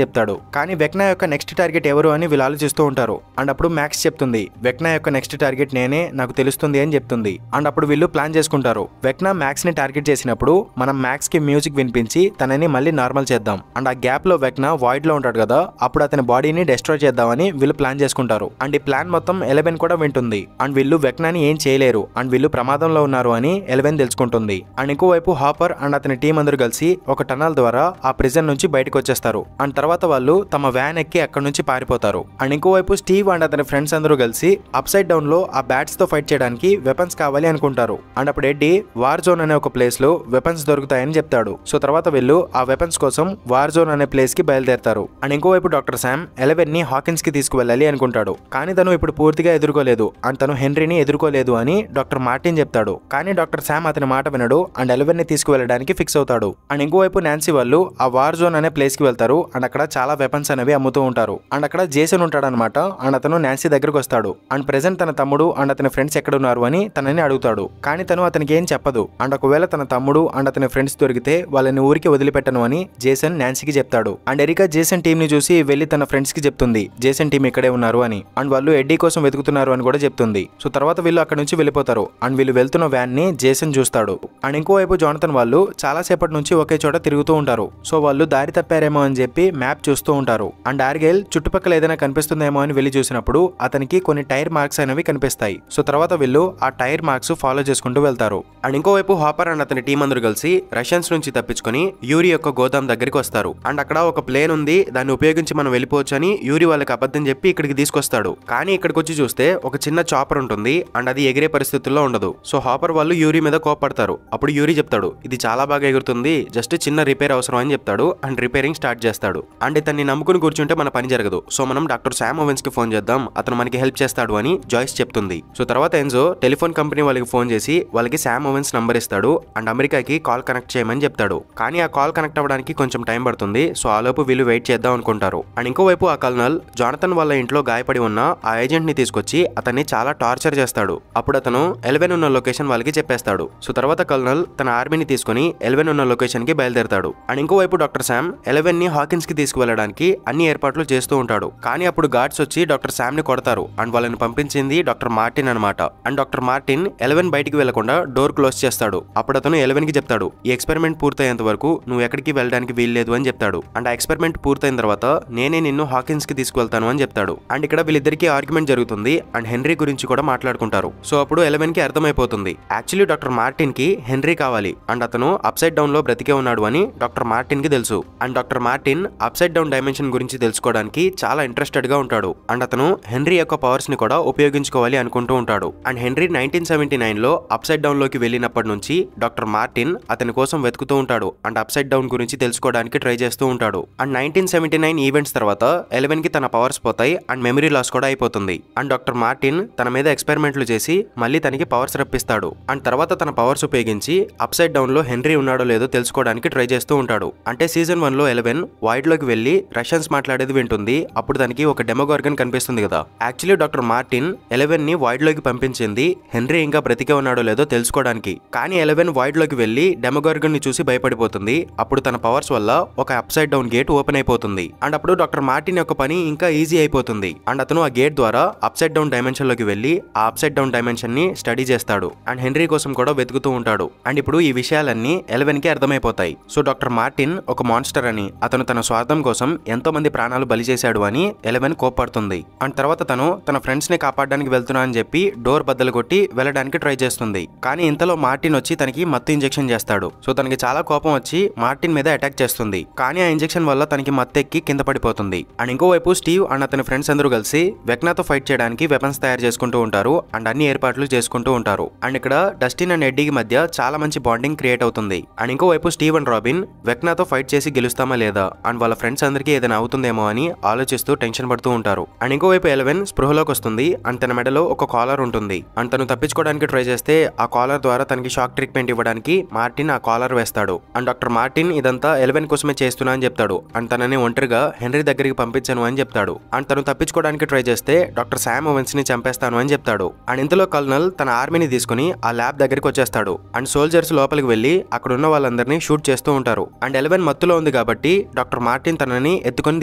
A: చెప్తాడు. కానీ వెక్నా యొక్క నెక్స్ట్ టార్గెట్ ఎవరు అని వీళ్ళు ఆలోచిస్తూ ఉంటారు. అండ్ అప్పుడు మ్యాక్స్ చెప్తుంది, వెక్నా యొక్క నెక్స్ట్ టార్గెట్ నేనే, నాకు తెలుస్తుంది అని చెప్తుంది. అండ్ అప్పుడు వీళ్ళు ప్లాన్ చేసుకుంటారు. వెక్నా మ్యాక్స్ ని టార్గెట్ చేసినప్పుడు మనం మ్యాక్స్ కి మ్యూజిక్ వినిపించి తనని మళ్ళీ నార్మల్ చేద్దాం. అండ్ ఆ గ్యాప్ లో వెక్నా వాయిడ్ లో ఉంటాడు కదా, అప్పుడు అతని బాడీని డిస్ట్రాయ్ చేద్దామని వీళ్ళు ప్లాన్ చేసుకుంటారు. అండ్ ఈ ప్లాన్ మొత్తం 11 కూడా వింటుంది. అండ్ వీళ్ళు వెక్నాని ఏం చేయలేరు, అండ్ వీళ్ళు ప్రమాదంలో ఉన్నారు అని 11 తెలుసుకుంటుంది. అండ్ ఇంకోవైపు హాపర్ అండ్ అతని టీం అందరూ కలిసి ఒక టనల్ ద్వారా ఆ ప్రిజన్ నుంచి బయటకు వచ్చేస్తారు. అండ్ తర్వాత వాళ్ళు తమ వ్యాన్ ఎక్కి అక్కడ నుంచి పారిపోతారు. అండ్ ఇంకోవైపు స్టీవ్ అండ్ అతని ఫ్రెండ్స్ అందరూ కలిసి అప్సైడ్ డౌన్ లో ఆ బ్యాట్స్ తో ఫైట్ చేయడానికి వెపన్స్ కావాలి అనుకుంటారు. అండ్ అప్పుడు ఎడ్డీ వార్ జోన్ అనే ఒక ప్లేస్ లో వెపన్స్ దొరుకుతాయని చెప్తాడు. సో తర్వాత వీళ్ళు ఆ వెపన్స్ కోసం వార్ జోన్ అనే ప్లేస్ కి బయలుదేరతారు. అండ్ ఇంకోవైపు డాక్టర్ శామ్ 11 ని హాకిన్స్ కి తీసుకువెళ్ళాలి అనుకుంటాడు. కానీ తను ఇప్పుడు పూర్తిగా ఎదుర్కోలేదు అండ్ తను హెన్రీని ఎదుర్కోలేదు అని డాక్టర్ మార్టిన్ చెప్తాడు. కానీ డాక్టర్ శామ్ అతని మాట వినడు అండ్ 11 ని తీసుకువెళ్ళడానికి ఫిక్స్ అవుతాడు. అండ్ ఇంకోవైపు నాన్సీ వాళ్ళు ఆ వార్ జోన్ అనే ప్లేస్ కి వెళ్తారు. అండ్ అక్కడ చాలా వెపన్స్ అనేవి అమ్ముతూ ఉంటారు. అండ్ అక్కడ జేసన్ ఉంటాడు అనమాట. అండ్ అతను నాన్సీ దగ్గరకు వస్తాడు. అండ్ ప్రెజెంట్ తన తమ్ముడు అండ్ అతని ఫ్రెండ్స్ ఎక్కడ ఉన్నారు అని తనని అడుగుతాడు. కానీ తను అతనికి ఏం చెప్పదు. అండ్ ఒకవేళ తన తమ్ముడు అండ్ అతని ఫ్రెండ్స్ దొరికితే వాళ్ళని ఊరికి వదిలిపెట్టను అని జేసన్ నాన్సీకి చెప్తాడు. అండ్ ఎరికా జేసన్ టీం ని చూసి వెళ్లి తన ఫ్రెండ్స్ కి చెప్తుంది జేసన్ టీం ఇక్కడే ఉన్నారు అని. అండ్ వాళ్ళు ఎడ్డీ కోసం వెతుకుతున్నారు అని కూడా చెప్తుంది. సో తర్వాత వీళ్ళు అక్కడ నుంచి వెళ్ళిపోతారు. అండ్ వీళ్ళు వెళ్తున్న వ్యాన్ ని జేసన్ చూస్తాడు. అండ్ ఇంకోవైపు జానథన్ వాళ్ళు చాలా సేపటి నుంచి ఒకే చోట తిరుగుతూ ఉంటారు. సో వాళ్ళు దారి తప్పారేమో అని చెప్పి మ్యాప్ చూస్తూ ఉంటారు. అండ్ ఆర్గైల్ చుట్టుపక్కల ఏదైనా కనిపిస్తుందేమో అని వెళ్ళి చూసినప్పుడు అతనికి కొన్ని టైర్ మార్క్స్ అనేవి కనిపిస్తాయి. సో తర్వాత వీళ్ళు ఆ టైర్ మార్క్స్ ఫాలో చేసుకుంటూ వెళ్తారు. అండ్ ఇంకోవైపు హాపర్ అండ్ అతని టీం అందరూ కలిసి రష్యన్స్ నుంచి తప్పించుకొని యూరి యొక్క గోదాం దగ్గరికి వస్తారు. అండ్ అక్కడ ఒక ప్లేన్ ఉంది, దాన్ని ఉపయోగించి మనం వెళ్ళిపోవచ్చు అని యూరి వాళ్ళకి అబద్ధం చెప్పి ఇక్కడికి తీసుకొస్తాడు. కానీ ఇక్కడికి వచ్చి చూస్తే ఒక చిన్న చాపర్ ఉంటుంది అండ్ అది ఎగిరే పరిస్థితుల్లో ఉండదు. సో హాపర్ వాళ్ళు యూరి మీద కోపడతారు. అప్పుడు యూరి చెప్తాడు, ఇది చాలా బాగా ఎగురుతుంది, జస్ట్ చిన్న రిపేర్ అవసరం అని చెప్తాడు. అండ్ రిపేరింగ్ స్టార్ట్ చేస్తాడు. అండ్ ఇతన్ని నమ్ముకుని కూర్చుంటే మన పని జరగదు. సో మనం డాక్టర్ శామ్ ఓవెన్స్ కి ఫోన్ చేద్దాం, అతను మనకి హెల్ప్ చేస్తాడు అని జాయిస్ చెప్తుంది. సో తర్వాత ఎన్జో టెలిఫోన్ కంపెనీ వాళ్ళకి ఫోన్ చేసి వాళ్ళకి శామ్ ఓవెన్స్ నంబర్ ఇస్తాడు అండ్ అమెరికాకి కాల్ కనెక్ట్ చేయమని చెప్తాడు. కానీ ఆ కాల్ కనెక్ట్ అవ్వడానికి కొంచెం టైం పడుతుంది. సో ఆ లోపు వీళ్ళు వెయిట్ చేద్దాం అనుకుంటారు. అండ్ ఇంకోవైపు ఆ కల్నల్ జానథన్ వాళ్ళ ఇంట్లో గాయపడి ఉన్న ఆ ఏజెంట్ ని తీసుకొచ్చి అతన్ని చాలా టార్చర్ చేస్తాడు. అప్పుడు అతను 11 ఉన్న లొకేషన్ వాళ్ళకి చెప్పేస్తాడు. సో తర్వాత కల్నల్ తన ఆర్మీని తీసుకుని 11 ఉన్న లొకేషన్ కి బయలుదేరతాడు. అండ్ ఇంకోవైపు డాక్టర్ శామ్ 11 ని హాకిన్స్ కి తీసుకువెళ్ళడానికి అన్ని ఏర్పాట్లు చేస్తూ ఉంటాడు. కానీ అప్పుడు గార్డ్స్ వచ్చి డాక్టర్ శామ్ ని కొడతారు. అండ్ వాళ్ళని పంపించింది డాక్టర్ మార్టిన్ అనమాట. అండ్ డాక్టర్ మార్టిన్ 11 బయటికి వెళ్లకుండా డోర్ క్లోజ్ చేస్తాడు. అప్పుడు అతను 11 కి చెప్తాడు, ఈ ఎక్స్పెరిమెంట్ పూర్తయ్యేంత వరకు నువ్వు ఎక్కడికి వెళ్ళడానికి వీల్లేదు అని చెప్తాడు. అండ్ ఆ ఎక్స్పెరిమెంట్ పూర్తయిన తర్వాత నేనే నిన్ను హాకిన్స్ కి తీసుకువెళ్తాను అని చెప్తాడు. అండ్ ఇక్కడ వీళ్ళిద్దరికి ఆర్గ్యుమెంట్ జరుగుతుంది అండ్ హెన్రీ గురించి కూడా మాట్లాడుకుంటారు. సో అప్పుడు 11 కి అర్థమైపోతుంది యాక్చువల్లీ డాక్టర్ మార్టిన్ కి హెన్రీ కావాలి అండ్ అతను అప్సైడ్ డౌన్ లో బ్రతికే ఉన్నాడు అని డాక్టర్ మార్టిన్ కి తెలుసు. And doctor Martin upside down dimension గురించి తెలుసుకోవడానికి చాలా ఇంట్రెస్టెడ్ గా ఉంటాడు. అండ్ అతను హెన్రీ యొక్క పవర్స్ ని కూడా ఉపయోగించుకోవాలి అనుకుంటూ ఉంటాడు. అండ్ హెన్రీ 1979 లో అప్సైడ్ డౌన్ లోకి వెళ్ళినప్పటి నుంచి డాక్టర్ మార్టిన్ అతని కోసం వెతుకుతూ ఉంటాడు అండ్ అప్సైడ్ డౌన్ గురించి తెలుసుకోవడానికి ట్రై చేస్తూ ఉంటాడు. అండ్ 1979 ఈవెంట్స్ తర్వాత 11 కి తన పవర్స్ పోతాయి అండ్ మెమరీ లాస్ కూడా అయిపోతుంది. అండ్ డాక్టర్ మార్టిన్ తన మీద ఎక్స్పెరిమెంట్లు చేసి మళ్ళీ తనకి పవర్స్ రప్పిస్తాడు. అండ్ తర్వాత తన పవర్స్ ఉపయోగించి అప్సైడ్ డౌన్ లో హెన్రీ ఉన్నాడో లేదో తెలుసుకోవడానికి ట్రై చేస్తూ ఉంటాడు. అంటే సీజన్ 1 లో 11 వైడ్ లోకి వెళ్లి రష్యన్స్ మాట్లాడేది వింటుంది. అప్పుడు దానికి ఒక డెమోగార్గన్ కనిపిస్తుంది కదా. యాక్చువల్లీ డాక్టర్ మార్టిన్ 11 ని వైడ్ లోకి పంపించింది హెన్రీ ఇంకా బ్రతికే ఉన్నాడో లేదో తెలుసుకోవడానికి. కానీ 11 వైడ్ లోకి వెళ్లి డెమోగార్గన్ ని చూసి భయపడిపోతుంది. అప్పుడు తన పవర్స్ వల్ల ఒక అప్సైడ్ డౌన్ గేట్ ఓపెన్ అయిపోతుంది. అండ్ అప్పుడు డాక్టర్ మార్టిన్ యొక్క పని ఇంకా ఈజీ అయిపోతుంది. అండ్ అతను ఆ గేట్ ద్వారా అప్సైడ్ డౌన్ డైమెన్షన్ లోకి వెళ్లి ఆ అప్సైడ్ డౌన్ డైమెన్షన్ ని స్టడీ చేస్తాడు అండ్ హెన్రీ కోసం కూడా వెతుకుతూ ఉంటాడు. అండ్ ఇప్పుడు ఈ విషయాలన్నీ 11 కి అర్థమైపోతాయి. సో డాక్టర్ మార్టిన్ ఒక మాన్స్టర్ అని, అతను తన స్వార్థం కోసం ఎంతో మంది ప్రాణాలు బలి చేశాడు అని 11 కోప్పడుతుంది. అండ్ తర్వాత తను తన ఫ్రెండ్స్ ని కాపాడడానికి వెళ్తున్నా అని చెప్పి డోర్ బద్దలు కొట్టి వెళ్ళడానికి ట్రై చేస్తుంది. కానీ ఇంతలో మార్టిన్ వచ్చి తనకి మత్తు ఇంజెక్షన్ చేస్తాడు. సో తనకి చాలా కోపం వచ్చి మార్టిన్ మీద అటాక్ చేస్తుంది. కానీ ఆ ఇంజెక్షన్ వల్ల తనకి మత్తెక్కి కింద పడిపోతుంది. అండ్ ఇంకోవైపు స్టీవ్ అండ్ అతని ఫ్రెండ్స్ అందరూ కలిసి వెక్నాతో ఫైట్ చేయడానికి వెపన్స్ తయారు చేసుకుంటూ ఉంటారు అండ్ అన్ని ఏర్పాట్లు చేసుకుంటూ ఉంటారు. అండ్ ఇక్కడ డస్టిన్ అండ్ ఎడ్డీకి మధ్య చాలా మంచి బాండింగ్ క్రియేట్ అవుతుంది. అండ్ ఇంకోవైపు స్టీవ్ అండ్ రాబిన్ వెక్నాతో ఫైట్ చేసి గెలుస్తామా లేదా అండ్ వాళ్ళ ఫ్రెండ్స్ అందరికీ ఏదైనా అవుతుందేమో అని ఆలోచిస్తూ టెన్షన్ పడుతూ ఉంటారు. అండ్ ఇంకోవైపు 11 స్పృహలోకి వస్తుంది అండ్ తన మెడలో ఒక కాలర్ ఉంటుంది. అండ్ తను తప్పించుకోవడానికి ట్రై చేస్తే ఆ కాలర్ ద్వారా తనకి షాక్ ట్రీట్మెంట్ ఇవ్వడానికి మార్టిన్ ఆ కాలర్ వేస్తాడు. అండ్ డాక్టర్ మార్టిన్ ఇదంతా 11 కోసమే చేస్తున్నా అని చెప్తాడు. అండ్ తనని ఒంటరిగా హెన్రీ దగ్గరికి పంపించను అని చెప్తాడు. అండ్ తను తప్పించుకోవడానికి ట్రై చేస్తే డాక్టర్ శామ్ ఓవెన్స్ ని చంపేస్తాను అని చెప్తాడు. అండ్ ఇంతలో కల్నల్ తన ఆర్మీని తీసుకుని ఆ ల్యాబ్ దగ్గరికి వచ్చేస్తాడు. అండ్ సోల్జర్స్ లోపలికి వెళ్లి అక్కడ ఉన్న వాళ్ళందరినీ షూట్ చేస్తూ ఉంటారు. అండ్ 11 మత్తులో ఉంది కాబట్టి డాక్టర్ మార్టిన్ తనని ఎత్తుకొని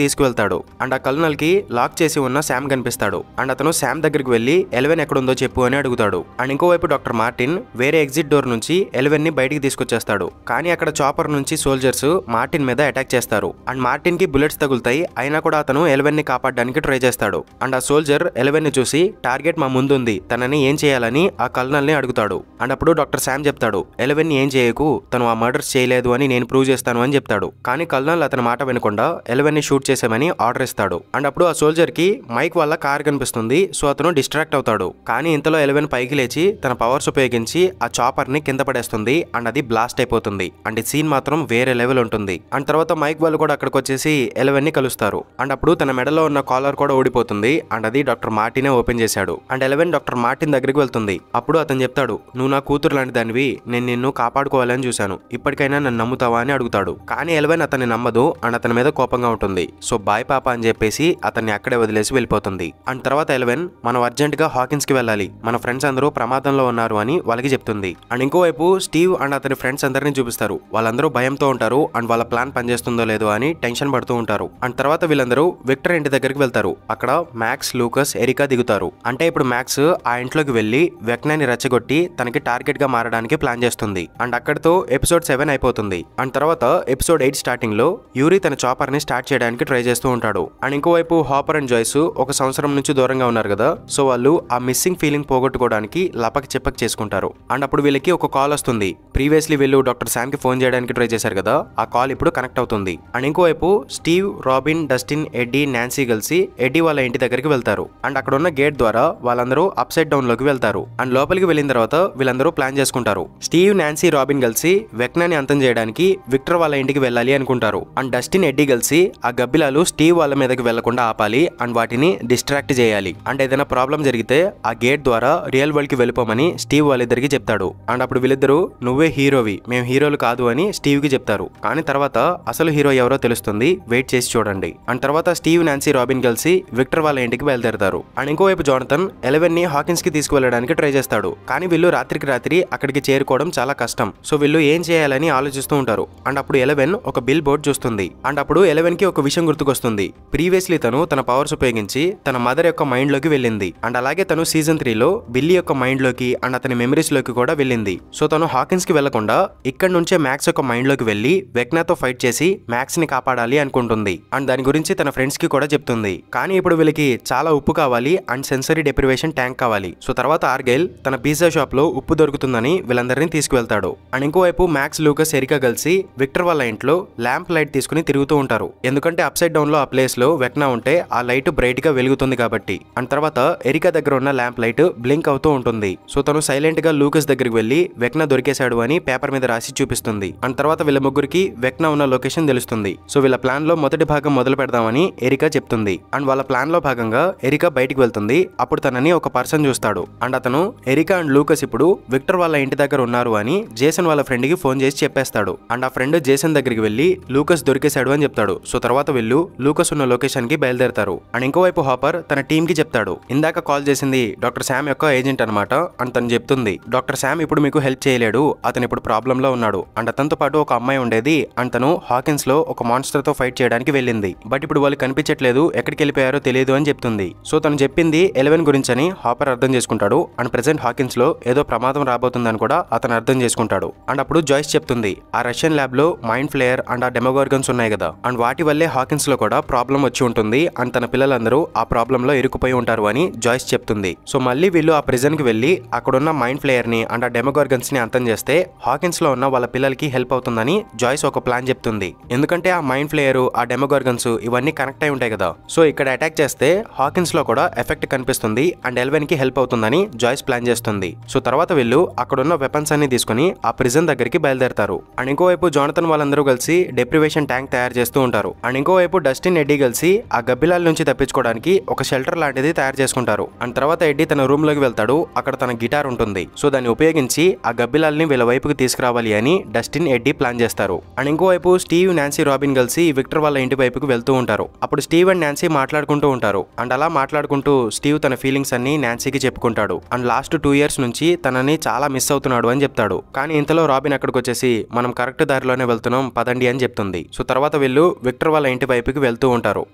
A: తీసుకువెళ్తాడు. అండ్ ఆ కల్నల్ కి లాక్ చేసి ఉన్న శామ్ కనిపిస్తాడు. అండ్ అతను శామ్ దగ్గరికి వెళ్లి 11 ఎక్కడుందో చెప్పు అని అడుగుతాడు. అండ్ ఇంకోవైపు డాక్టర్ మార్టిన్ వేరే ఎగ్జిట్ డోర్ నుంచి 11 ని బయటికి తీసుకొచ్చేస్తాడు. కానీ అక్కడ చాపర్ నుంచి సోల్జర్స్ మార్టిన్ మీద అటాక్ చేస్తారు. అండ్ మార్టిన్ కి బుల్లెట్స్ తగులుతాయి. అయినా కూడా అతను 11 ని కాపాడడానికి ట్రై చేస్తాడు. అండ్ ఆ సోల్జర్ 11 ని చూసి టార్గెట్ మా ముందుంది, తనని ఏం చేయాలని ఆ కల్నల్ ని అడుగుతాడు. అండ్ అప్పుడు డాక్టర్ శామ్ చెప్తాడు, 11 ని ఏం చేయకు, తను ఆ మర్డర్స్ చేయలేదు అని నేను ప్రూవ్ చేస్తాను అని చెప్తాడు. కానీ కల్నల్ అతని మాట వినకుండా 11 ని షూట్ చేసామని ఆర్డర్ ఇస్తాడు. అండ్ అప్పుడు ఆ సోల్జర్ కి మైక్ వల్ల కార్ కనిపిస్తుంది. సో అతను డిస్ట్రాక్ట్ అవుతాడు. కానీ ఇంతలో 11 పైకి లేచి తన పవర్స్ ఉపయోగించి ఆ చాపర్ ని కింద పడేస్తుంది. అండ్ అది బ్లాస్ట్ అయిపోతుంది. అండ్ ఈ సీన్ మాత్రం వేరే లెవెల్ ఉంటుంది. అండ్ తర్వాత మైక్ వాళ్ళు కూడా అక్కడికి వచ్చేసి 11 ని కలుస్తారు. అండ్ అప్పుడు తన మెడలో ఉన్న కాలర్ కూడా ఊడిపోతుంది. అండ్ అది డాక్టర్ మార్టినే ఓపెన్ చేశాడు. అండ్ 11 డాక్టర్ మార్టిన్ దగ్గరికి వెళ్తుంది. అప్పుడు అతను చెప్తాడు, నువ్వు నా కూతురు లాంటి దానివి, నేను నిన్ను కాపాడుకోవాలని చూశాను, ఇప్పటికైనా నన్ను నమ్ముతావా అని అడుగుతాడు. కానీ 11 అతన్ని నమ్మదు. అండ్ అతని మీద కోపంగా ఉంటుంది. సో బాయ్ పాప అని చెప్పేసి అతన్ని అక్కడే వదిలేసి వెళ్ళిపోతుంది. అండ్ తర్వాత 11 మనం అర్జెంట్ గా హాకిన్స్ కి వెళ్ళాలి, మన ఫ్రెండ్స్ అందరూ ప్రమాదంలో ఉన్నారు అని వాళ్ళకి చెప్తుంది. అండ్ ఇంకోవైపు స్టీవ్ అండ్ అతని ఫ్రెండ్స్ అందరినీ చూపిస్తారు. వాళ్ళందరూ భయంతో ఉంటారు. అండ్ వాళ్ళ ప్లాన్ పనిచేస్తుందో లేదో అని టెన్షన్ పడుతూ ఉంటారు. అండ్ తర్వాత వీళ్ళందరూ విక్టర్ ఇంటి దగ్గరికి వెళ్తారు. అక్కడ మ్యాక్స్, లూకస్, ఎరికా దిగుతారు. అంటే ఇప్పుడు మ్యాక్స్ ఆ ఇంట్లోకి వెళ్లి వెక్నాని రెచ్చగొట్టి తనకి టార్గెట్ గా మారడానికి ప్లాన్ చేస్తుంది. అండ్ అక్కడితో ఎపిసోడ్ 7 అయిపోతుంది. అండ్ తర్వాత ఎపిసోడ్ 8 స్టార్టింగ్ లో యూరి తన చాపర్ ని స్టార్ట్ చేయడానికి ట్రై చేస్తూ ఉంటాడు. అండ్ ఇంకోవైపు హాపర్ అండ్ జాయ్స్ ఒక సంవత్సరం నుంచి దూరంగా ఉన్నారు కదా, సో వాళ్ళు ఆ మిస్సింగ్ ఫీలింగ్ పోగొట్టుకోవడానికి లపక్ చెప్పక్ చేసుకుంటారు. అండ్ అప్పుడు వీళ్ళకి ఒక కాల్ వస్తుంది. ప్రీవియస్లీ వీళ్ళు డాక్టర్ శామ్ కి ఫోన్ చేయడానికి ట్రై చేశారు కదా, ఆ కాల్ ఇప్పుడు కనెక్ట్ అవుతుంది. అండ్ ఇంకోవైపు Steve, Robin, Dustin, Eddie, Nancy కలిసి ఎడ్డీ వాళ్ళ ఇంటి దగ్గరికి వెళ్తారు. అండ్ అక్కడ ఉన్న గేట్ ద్వారా వాళ్ళందరూ అప్ సైడ్ డౌన్ లోకి వెళ్తారు. అండ్ లోపలికి వెళ్ళిన తర్వాత వీళ్ళందరూ ప్లాన్ చేసుకుంటారు. స్టీవ్, నాన్సీ, రాబిన్ కలిసి వెక్నాని అంతం చేయడానికి విక్టర్ వాళ్ళ ఇంటికి వెళ్ళాలి అనుకుంటారు. అండ్ డస్టిన్, ఎడ్డీ కలిసి ఆ గబ్బిలాలు స్టీవ్ వాళ్ళ మీదకి వెళ్లకుండా ఆపాలి అండ్ వాటిని డిస్ట్రాక్ట్ చేయాలి. అండ్ ఏదైనా ప్రాబ్లం జరిగితే ఆ గేట్ ద్వారా రియల్ వరల్డ్ కి వెళ్ళిపోమని స్టీవ్ వాళ్ళిద్దరికి చెప్తాడు. అండ్ అప్పుడు వీళ్ళిద్దరూ నువ్వే హీరోవి, మేము హీరోలు కాదు అని స్టీవ్ కి చెప్తారు. కానీ తర్వాత అసలు హీరో ఎవరో తెలుస్తుంది, వెయిట్ చేసి చూడండి. అండ్ తర్వాత స్టీవ్, నాన్సీ, రాబిన్ కలిసి విక్టర్ వాళ్ళ ఇంటికి బయలుదేరతారు. అండ్ ఇంకోవైపు జానథన్ 11 ని హాకిన్స్ కి తీసుకువెళ్ళడానికి ట్రై చేస్తాడు. కానీ వీళ్ళు రాత్రికి రాత్రి అక్కడికి చేరుకోవడం చాలా కష్టం. సో వీళ్ళు ఏం చేయాలని ఆలోచిస్తూ ఉంటారు. అండ్ అప్పుడు 11 ఒక బిల్ బోర్డ్ చూస్తుంది. అండ్ అప్పుడు 11 కి ఒక విషయం గుర్తుకొస్తుంది. ప్రీవియస్లీ తను తన పవర్స్ ఉపయోగించి తన మదర్ యొక్క మైండ్ లోకి వెళ్ళింది. అండ్ అలాగే తను సీజన్ 3 లో బిల్లీ యొక్క మైండ్ లోకి అండ్ అతని మెమరీస్ లోకి కూడా వెళ్ళింది. సో తను హాకిన్స్ కి వెళ్లకుండా ఇక్కడ నుంచే మ్యాక్స్ యొక్క మైండ్ లోకి వెళ్లి వెక్నాతో ఫైట్ చేసి మ్యాక్స్ ని కాపాడాలి అనుకుంటుంది. అండ్ దాని గురించి తన ఫ్రెండ్స్ కి కూడా చెప్తుంది. కానీ ఇప్పుడు వీళ్ళకి చాలా ఉప్పు కావాలి అండ్ సెన్సరీ డెప్రివేషన్ ట్యాంక్ కావాలి. సో తర్వాత ఆర్గైల్ తన పిజ్జా షాప్ లో ఉప్పు దొరుకుతుందని వీళ్ళందరినీ తీసుకువెళ్తాడు. అండ్ ఇంకోవైపు మ్యాక్స్, లూకస్, ఎరికా కలిసి విక్టర్ వాళ్ళ ఇంట్లో ల్యాంప్ లైట్ తీసుకుని తిరుగుతూ ఉంటారు. ఎందుకంటే అప్ సైడ్ డౌన్ లో ఆ ప్లేస్ లో వెక్నా ఉంటే ఆ లైట్ బ్రైట్ గా వెలుగుతుంది కాబట్టి. అండ్ తర్వాత ఎరికా దగ్గర ఉన్న ల్యాంప్ లైట్ బ్లింక్ అవుతూ ఉంటుంది. సో తను సైలెంట్ గా లూకస్ దగ్గరికి వెళ్లి వెక్నా దొరికేశాడు అని పేపర్ మీద రాసి చూపిస్తుంది. అండ్ తర్వాత వీళ్ళ ముగ్గురికి వెక్నా ఉన్న లొకేషన్ తెలుస్తుంది. సో వీళ్ళ ప్లాన్ లో మొదటి భాగం మొదలు పెడదామని ఎరికా చెప్తుంది. అండ్ వాళ్ళ ప్లాన్ లో భాగంగా ఎరికా బయటికి వెళ్తుంది. అప్పుడు తనని ఒక పర్సన్ చూస్తాడు. అండ్ అతను ఎరికా అండ్ లూకస్ ఇప్పుడు విక్టర్ వాళ్ళ ఇంటి దగ్గర ఉన్నారు అని జేసన్ వాళ్ళ ఫ్రెండ్ కి ఫోన్ చేసి చెప్పేస్తాడు. అండ్ ఆ ఫ్రెండ్ జేసన్ దగ్గరికి వెళ్లి లూకస్ దొరికేశాడు అని చెప్తాడు. సో తర్వాత వీళ్ళు లూకస్ ఉన్న లొకేషన్ కి బయలుదేరతారు. అండ్ ఇంకోవైపు హాపర్ తన టీమ్ కి చెప్తాడు, ఇందాక కాల్ చేసింది డాక్టర్ శామ్ యొక్క ఏజెంట్ అనమాట అని తను చెప్తుంది. డాక్టర్ శామ్ ఇప్పుడు మీకు హెల్ప్ చేయలేడు, అతను ఇప్పుడు ప్రాబ్లం లో ఉన్నాడు. అండ్ అతనితో పాటు ఒక అమ్మాయి ఉండేది. అండ్ తను హాకిన్స్ లో ఒక మాన్స్టర్ తో ఫైట్ చేయడానికి వెళ్ళింది. బట్ ఇప్పుడు వాళ్ళు కనిపించట్లేదు, ఎక్కడికి వెళ్ళిపోయారో తెలియదు అని చెప్తుంది. సో తను చెప్పింది 11 గురించి అని హాపర్ అర్థం చేసుకుంటాడు. అండ్ ప్రెసెంట్ హాకిన్స్ లో ఏదో ప్రమాదం రాబోతుందని కూడా అతను అర్థం చేసుకుంటాడు. అండ్ అప్పుడు జాయ్స్ చెప్తుంది, ఆ రష్యన్ ల్యాబ్ లో మైండ్ ఫ్లేయర్ అండ్ ఆ డెమోగార్గన్స్ ఉన్నాయి కదా, అండ్ వాటి వల్లే హాకిన్స్ లో కూడా ప్రాబ్లం వచ్చి ఉంటుంది. అండ్ తన పిల్లలందరూ ఆ ప్రాబ్లం లో ఇరుక్కుపోయి ఉంటారు అని జాయ్స్ చెప్తుంది. సో మళ్ళీ వీళ్ళు ఆ ప్రిజన్ కి వెళ్లి అక్కడున్న మైండ్ ఫ్లేయర్ ని అండ్ ఆ డెమోగార్గన్స్ ని అంతం చేస్తే హాకిన్స్ లో ఉన్న వాళ్ళ పిల్లలకి హెల్ప్ అవుతుందని జాయ్స్ ఒక ప్లాన్ చెప్తుంది. ఎందుకంటే ఆ మైండ్ ఫ్లేయర్, ఆ డెమోగార్గన్స్ ఇవన్నీ కనెక్ట్ అయి ఉంటాయి కదా. సో ఇక్కడ అటాక్ చేస్తే హాకిన్స్ లో కూడా ఎఫెక్ట్ కనిపిస్తుంది అండ్ 11 కి హెల్ప్ అవుతుందని జాయ్స్ ప్లాన్ చేస్తుంది. సో తర్వాత వీళ్ళు అక్కడున్న వెపన్స్ అన్ని తీసుకుని ఆ ప్రిజన్ దగ్గరికి బయలుదేరతారు. అండ్ ఇంకోవైపు జానథన్ వాళ్ళందరూ కలిసి డెప్రివేషన్ ట్యాంక్ తయారు చేస్తూ ఉంటారు. అండ్ ఇంకోవైపు డస్టిన్, ఎడ్డీ కలిసి ఆ గబ్బిలాల నుంచి తప్పించుకోవడానికి ఒక షెల్టర్ లాంటిది తయారు చేసుకుంటారు. అండ్ తర్వాత ఎడ్డీ తన రూమ్ లోకి వెళ్తాడు. అక్కడ తన గిటార్ ఉంటుంది. సో దాన్ని ఉపయోగించి ఆ గబ్బిలాల్ని వీళ్ళ వైపుకి తీసుకురావాలి అని డస్టిన్, ఎడ్డీ ప్లాన్ చేస్తారు. అండ్ ఇంకోవైపు స్టీవ్, నాన్సీ, రాబిన్ కలిసి విక్టర్ వాళ్ళ ఇంటి వైపుకి వెళ్తూ ఉంటారు. అప్పుడు స్టీవ్ అండ్ నాన్సీ నాన్సీ మాట్లాడుకుంటూ ఉంటారు. అండ్ అలా మాట్లాడుకుంటూ స్టీవ్ తన ఫీలింగ్స్ అన్ని నాన్సీకి చెప్పుకుంటాడు. అండ్ లాస్ట్ 2 years నుంచి తనని చాలా మిస్ అవుతున్నాడు అని చెప్తాడు. కానీ ఇంతలో రాబిన్ అక్కడికి వచ్చేసి మనం కరెక్ట్ దారిలోనే వెళ్తున్నాం పదండి అని చెప్తుంది. సో తర్వాత వీళ్ళు విక్టర్ వాళ్ళ ఇంటి వైపుకి వెళ్తూ ఉంటారు.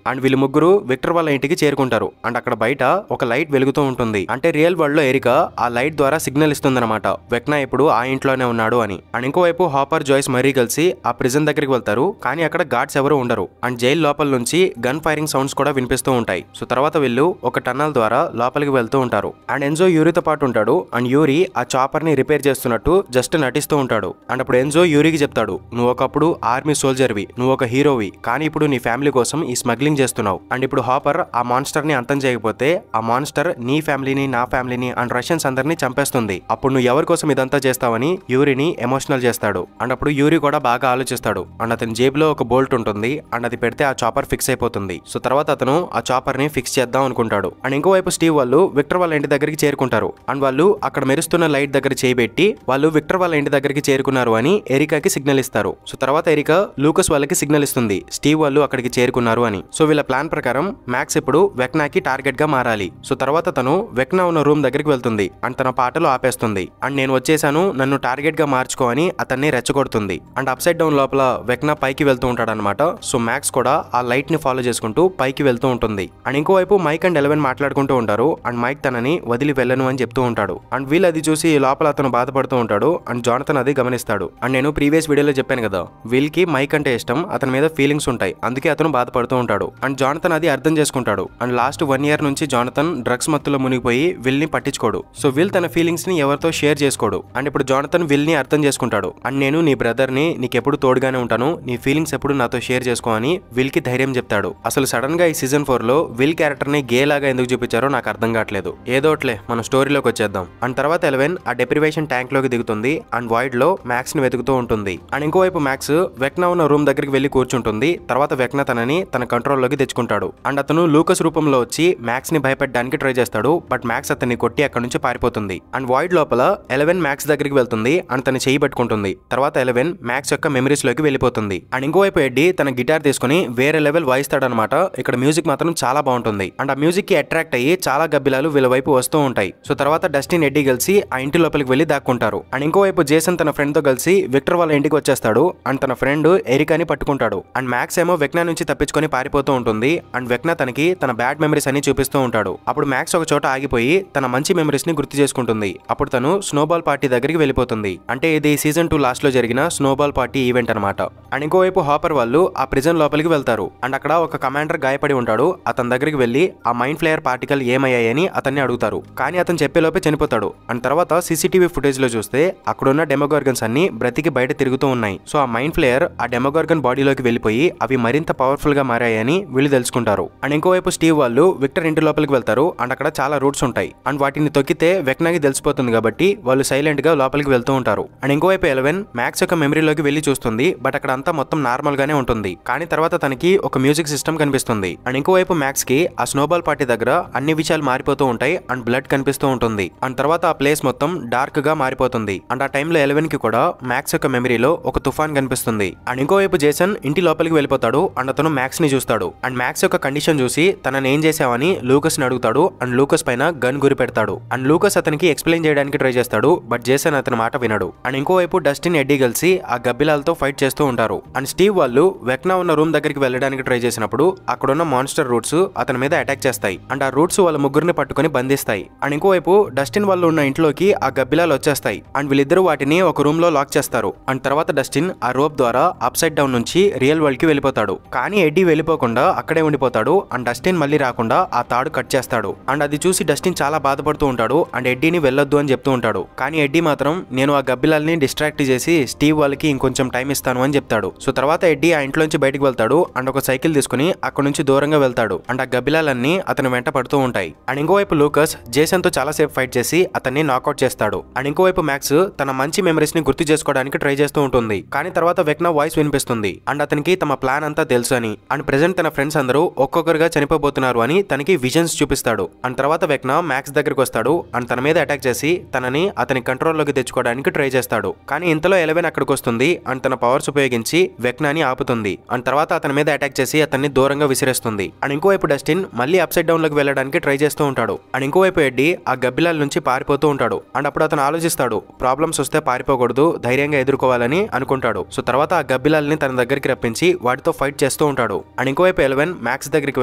A: అండ్ వీళ్ళు ముగ్గురు విక్టర్ వాళ్ళ ఇంటికి చేరుకుంటారు. అండ్ అక్కడ బయట ఒక లైట్ వెలుగుతూ ఉంటుంది. అంటే రియల్ వరల్డ్ లో ఎరికా ఆ లైట్ ద్వారా సిగ్నల్ ఇస్తుందన్నమాట వెక్నా ఇప్పుడు ఆ ఇంట్లోనే ఉన్నాడు అని. అండ్ ఇంకోవైపు హాపర్, జాయ్స్ మరీ కలిసి ఆ ప్రిజన్ దగ్గరికి వెళ్తారు. కానీ అక్కడ గార్డ్స్ ఎవరు ఉండరు. అండ్ జైల్ లోపల నుంచి గన్ ఫైరింగ్ సౌండ్స్ కూడా వినిపిస్తూ ఉంటాయి. సో తర్వాత వీళ్ళు ఒక టన్నల్ ద్వారా లోపలికి వెళ్తూ ఉంటారు. అండ్ ఎన్జో యూరితో పాటు ఉంటాడు. అండ్ యూరి ఆ చాపర్ ని రిపేర్ చేస్తున్నట్టు జస్ట్ నటిస్తూ ఉంటాడు. అండ్ అప్పుడు ఎన్జో యూరికి చెప్తాడు, నువ్వు ఒకప్పుడు ఆర్మీ సోల్జర్వి, నువ్వు ఒక హీరోవి, కానీ ఇప్పుడు నీ ఫ్యామిలీ కోసం ఈ స్మగ్లింగ్ చేస్తున్నావు. అండ్ ఇప్పుడు హాపర్ ఆ మాన్స్టర్ ని అంతం చేయకపోతే ఆ మాన్స్టర్ నీ ఫ్యామిలీని, నా ఫ్యామిలీని అండ్ రష్యన్స్ అందరినీ చంపేస్తుంది. అప్పుడు నువ్వు ఎవరి కోసం ఇదంతా చేస్తావని యూరిని ఎమోషనల్ చేస్తాడు. అండ్ అప్పుడు యూరి కూడా బాగా ఆలోచిస్తాడు. అండ్ అతని జేబులో ఒక బోల్ట్ ఉంటుంది. అండ్ అది పెడితే ఆ చాపర్ ఫిక్స్ అయిపోతుంది. సో తర్వాత అతను ఆ చాపర్ ని ఫిక్స్ చేద్దాం అనుకుంటాడు. అండ్ ఇంకోవైపు స్టీవ్ వాళ్ళు విక్టర్ వాళ్ళ ఇంటి దగ్గరికి చేరుకుంటారు. అండ్ వాళ్ళు అక్కడ మెరుస్తున్న లైట్ దగ్గర చేయబెట్టి వాళ్ళు విక్టర్ వాళ్ళ ఇంటి దగ్గరికి చేరుకున్నారు అని ఎరికాకి సిగ్నల్ ఇస్తారు. సో తర్వాత ఎరికా లూకస్ వాళ్ళకి సిగ్నల్ ఇస్తుంది స్టీవ్ వాళ్ళు అక్కడికి చేరుకున్నారు అని. సో వీళ్ళ ప్లాన్ ప్రకారం మ్యాక్స్ ఇప్పుడు వెక్నాకి టార్గెట్ గా మారాలి. సో తర్వాత తను వెక్నా ఉన్న రూమ్ దగ్గరికి వెళ్తుంది. అండ్ తన పాటలు ఆపేస్తుంది. అండ్ నేను వచ్చేసాను, నన్ను టార్గెట్ గా మార్చుకో అని అతన్ని రెచ్చగొడుతుంది. అండ్ అప్ సైడ్ డౌన్ లోపల వెక్నా పైకి వెళ్తూ ఉంటాడు అనమాట. సో మ్యాక్స్ కూడా ఆ లైట్ ని ఫాలో చేసుకుంటూ పైకి వెళ్తూ ఉంటుంది. అండ్ ఇంకోవైపు మైక్ అండ్ ఎలెవెన్ మాట్లాడుకుంటూ ఉంటారు. అండ్ మైక్ తనని వదిలి వెళ్ళను అని చెప్తూ ఉంటాడు. అండ్ వీళ్ళు అది చూసి లోపల అతను బాధపడుతూ ఉంటాడు. అండ్ జానథన్ అది గమనిస్తాడు. అండ్ నేను ప్రీవియస్ వీడియోలో చెప్పాను కదా, వీల్కి మైక్ అంటే ఇష్టం, అతని మీద ఫీలింగ్స్ ఉంటాయి, అందుకే అతను బాధపడుతూ ఉంటాడు. అండ్ జానథన్ అది అర్థం చేసుకుంటాడు. అండ్ లాస్ట్ 1 year నుంచి జానథన్ డ్రగ్స్ మత్తులో మునిగిపోయి విల్ ని పట్టించుకోడు. సో విల్ తన ఫీలింగ్స్ ని ఎవరితో షేర్ చేసుకోడు. అండ్ ఇప్పుడు జానథన్ విల్ ని అర్థం చేసుకుంటాడు. అండ్ నేను నీ బ్రదర్ ని, నీకెప్పుడు తోడుగానే ఉంటాను, నీ ఫీలింగ్స్ ఎప్పుడు నాతో షేర్ చేసుకో అని విల్ కి ధైర్యం చెప్తాడు. అసలు సడన్ గా ఈ సీజన్ 4 లో విల్ క్యారెక్టర్ ని గే లాగా ఎందుకు చూపించారో నాకు అర్థం కావట్లేదు. ఏదోట్లే మన స్టోరీలోకి వచ్చేద్దాం. అండ్ తర్వాత ఎలెవెన్ ఆ డెప్రివేషన్ ట్యాంక్ లోకి దిగుతుంది. అండ్ వాయిడ్ లో మ్యాక్స్ ని వెతుకుతూ ఉంటుంది. అండ్ ఇంకోవైపు మ్యాక్స్ వెక్నా ఉన్న రూమ్ దగ్గరికి వెళ్లి కూర్చుంటుంది. తర్వాత వెక్నా తనని తన కంట్రోల్ లోకి తెచ్చుకుంటాడు. అండ్ అతను లూకస్ రూపంలో వచ్చి మ్యాక్స్ ని భయపెట్టడానికి ట్రై చేస్తాడు. బట్ మ్యాక్స్ అతన్ని కొట్టి అక్కడ నుంచి పారిపోతుంది. అండ్ వాయిడ్ లోపల ఎలెవెన్ మ్యాక్స్ దగ్గరికి వెళ్తుంది. అండ్ తన చెయ్యి పట్టుకుంటుంది. తర్వాత ఎలెవెన్ మ్యాక్స్ యొక్క మెమరీస్ లోకి వెళ్ళిపోతుంది. అండ్ ఇంకోవైపు ఎడ్డీ తన గిటార్ తీసుకుని వేరే లెవెల్ వాయిస్తాడు అనమాట. ఇక్కడ మ్యూజిక్ మాత్రం చాలా బాగుంటుంది. అండ్ ఆ మ్యూజిక్ కి అట్రాక్ట్ అయ్యి చాలా గబ్బిలాలు వీళ్ళ వైపు వస్తూ ఉంటాయి. సో తర్వాత డస్టిన్, ఎడ్డీ కలిసి ఆ ఇంటి లోపలికి వెళ్లి దాక్కుంటారు. అండ్ ఇంకోవైపు జేసన్ తన ఫ్రెండ్ తో కలిసి విక్టర్ వాళ్ళ ఇంటికి వచ్చేస్తాడు. అండ్ తన ఫ్రెండ్ ఎరికాని పట్టుకుంటాడు. అండ్ మ్యాక్స్ ఏమో వెక్నా నుంచి తప్పించుకొని పారిపోతూ ఉంటుంది. అండ్ వెక్నా తనకి తన బ్యాడ్ మెమరీస్ అని చూపిస్తూ ఉంటాడు. అప్పుడు మ్యాక్స్ ఒక చోట ఆగిపోయి తన మంచి మెమరీస్ ని గుర్తు చేసుకుంటుంది. అప్పుడు తను స్నోబాల్ పార్టీ దగ్గరికి వెళ్ళిపోతుంది. అంటే ఇది సీజన్ 2 లాస్ట్ లో జరిగిన స్నోబాల్ పార్టీ ఈవెంట్ అనమాట. అండ్ ఇంకోవైపు హాపర్ వాళ్ళు ఆ ప్రిజన్ లోపలికి వెళ్తారు. అండ్ అక్కడ ఒక కమాండర్ గాయపడి ఉంటాడు. అతని దగ్గరికి వెళ్లి ఆ మైండ్ ఫ్లేయర్ పార్టికల్ ఏమయ్యాయని అతన్ని అడుగుతారు. కానీ అతను చెప్పేలోపే చనిపోతాడు. అండ్ తర్వాత సీసీటీవీ ఫుటేజ్ లో చూస్తే అక్కడున్న డెమోగార్గన్స్ అన్ని బ్రతికి బయట తిరుగుతూ ఉన్నాయి. సో ఆ మైండ్ ఫ్లేయర్ ఆ డెమోగార్గన్ బాడీలోకి వెళ్ళిపోయి అవి మరింత పవర్ఫుల్ గా మారాయని వీళ్ళు తెలుసుకుంటారు. అండ్ ఇంకోవైపు స్టీవ్ వాళ్ళు విక్టర్ ఇంటి లోపలికి వెళ్తారు. అండ్ అక్కడ చాలా రూట్స్ ఉంటాయి. అండ్ వాటిని తొక్కితే వెక్నాకి తెలిసిపోతుంది కాబట్టి వాళ్ళు సైలెంట్ గా లోపలికి వెళ్తూ ఉంటారు. అండ్ ఇంకోవైపు ఎలెవెన్ మ్యాక్స్ యొక్క మెమరీలోకి వెళ్లి చూస్తుంది. బట్ అక్కడ అంతా మొత్తం నార్మల్ గానే ఉంటుంది. కానీ తర్వాత తనకి ఒక మ్యూజిక్ సిస్టమ్ కనిపిస్తుంది. అండ్ ఇంకోవైపు మ్యాక్స్ కి ఆ స్నోబాల్ పార్టీ దగ్గర అన్ని విషయాలు మారిపోతూ ఉంటాయి. అండ్ బ్లడ్ కనిపిస్తూ ఉంటుంది. అండ్ తర్వాత ఆ ప్లేస్ మొత్తం డార్క్ గా మారిపోతుంది. అండ్ ఆ టైంలో ఎలెవెన్ కి కూడా మ్యాక్స్ యొక్క మెమరీలో ఒక తుఫాన్ కనిపిస్తుంది. అండ్ ఇంకోవైపు జేసన్ ఇంటి లోపలికి వెళ్ళిపోతాడు. అండ్ అతను మ్యాక్స్ ని చూస్తాడు. అండ్ మ్యాక్స్ యొక్క కండిషన్ చూసి తనని ఏం చేసావని లూకస్ ని అడుగుతాడు. అండ్ లూకస్ పైన గన్ గురి పెడతాడు. అండ్ లూకస్ అతనికి ఎక్స్ప్లెయిన్ చేయడానికి ట్రై చేస్తాడు. బట్ జేసన్ అతని మాట వినడు. అండ్ ఇంకోవైపు డస్టిన్, ఎడ్డీ కలిసి ఆ గబ్బిలాలతో ఫైట్ చేస్తూ ఉంటారు. అండ్ స్టీవ్ వాళ్ళు వెక్నా ఉన్న రూమ్ దగ్గరికి వెళ్ళడానికి ట్రై చేసినప్పుడు అక్కడున్న మాన్స్టర్ రూట్స్ అతని మీద అటాక్ చేస్తాయి. అండ్ ఆ రూట్స్ వాళ్ళ ముగ్గురిని పట్టుకుని బంధిస్తాయి. అండ్ ఇంకోవైపు డస్టిన్ వాళ్ళు ఉన్న ఇంట్లోకి ఆ గబ్బిలాలు వచ్చేస్తాయి. అండ్ వీళ్ళిద్దరూ వాటిని ఒక రూమ్ లో లాక్ చేస్తారు. అండ్ తర్వాత డస్టిన్ ఆ రోప్ ద్వారా అప్ సైడ్ డౌన్ నుంచి రియల్ వరల్డ్ కి వెళ్ళిపోతాడు. కానీ ఎడ్డీ వెళ్ళిపోకుండా అక్కడే ఉండిపోతాడు. అండ్ డస్టిన్ మళ్ళీ రాకుండా ఆ తాడు కట్ చేస్తాడు. అండ్ అది చూసి డస్టిన్ చాలా బాధపడుతూ ఉంటాడు. అండ్ ఎడ్డీని వెళ్ళొద్దు అని చెప్తూ ఉంటాడు. కానీ ఎడ్డీ మాత్రం నేను ఆ గబ్బిలాల్ని డిస్ట్రాక్ట్ చేసి స్టీవ్ వాళ్ళకి ఇంకొంచెం టైం ఇస్తాను అని చెప్తాడు. సో తర్వాత ఎడ్డీ ఆ ఇంట్లోంచి బయటకు వెళ్తాడు. అండ్ ఒక సైకిల్ తీసుకుని అక్కడ నుంచి దూరంగా వెళ్తాడు. అండ్ ఆ గబ్బిలాలన్నీ అతని వెంట పడుతూ ఉంటాయి. అండ్ ఇంకోవైపు లూకస్ జేసన్ తో చాలా సేపు ఫైట్ చేసి అతన్ని నాకౌట్ చేస్తాడు. అండ్ ఇంకోవైపు మ్యాక్స్ తన మంచి మెమరీస్ ని గుర్తు చేసుకోవడానికి ట్రై చేస్తూ ఉంటుంది. కానీ తర్వాత వెక్నా వాయిస్ వినిపిస్తుంది. అండ్ అతనికి తమ ప్లాన్ అంతా తెలుసు అని. అండ్ ప్రెజెంట్ తన ఫ్రెండ్స్ అందరూ ఒక్కొక్కరుగా చనిపోబోతున్నారు అని తనకి విజన్స్ చూపిస్తాడు. అండ్ తర్వాత వెక్నా మ్యాక్స్ దగ్గరికి వస్తాడు. అండ్ తన మీద అటాక్ చేసి తనని అతని కంట్రోల్లోకి తెచ్చుకోవడానికి ట్రై చేస్తాడు. కానీ ఇంతలో ఎలెవెన్ అక్కడికి వస్తుంది. అండ్ తన పవర్స్ ఉపయోగించి వెక్నాని ఆపుతుంది. అండ్ తర్వాత అతని మీద అటాక్ చేసి అతన్ని దూరంగా విసిరేస్తుంది. విసిరేస్తుంది. అండ్ ఇంకోవైపు డస్టిన్ మళ్ళీ అప్సైడ్ డౌన్ లోకి వెళ్ళడానికి ట్రై చేస్తూ ఉంటాడు. అండ్ ఇంకోవైపు ఎడ్డీ ఆ గబ్బిలాల నుంచి పారిపోతూ ఉంటాడు. అండ్ అప్పుడు అతను ఆలోచిస్తాడు, ప్రాబ్లమ్స్ వస్తే పారిపోకూడదు, ధైర్యంగా ఎదుర్కోవాలని అనుకుంటాడు. సో తర్వాత ఆ గబ్బిలాల్ని తన దగ్గరికి రప్పించి వాటితో ఫైట్ చేస్తూ ఉంటాడు. అండ్ ఇంకోవైపు ఎలెవెన్ మ్యాక్స్ దగ్గరికి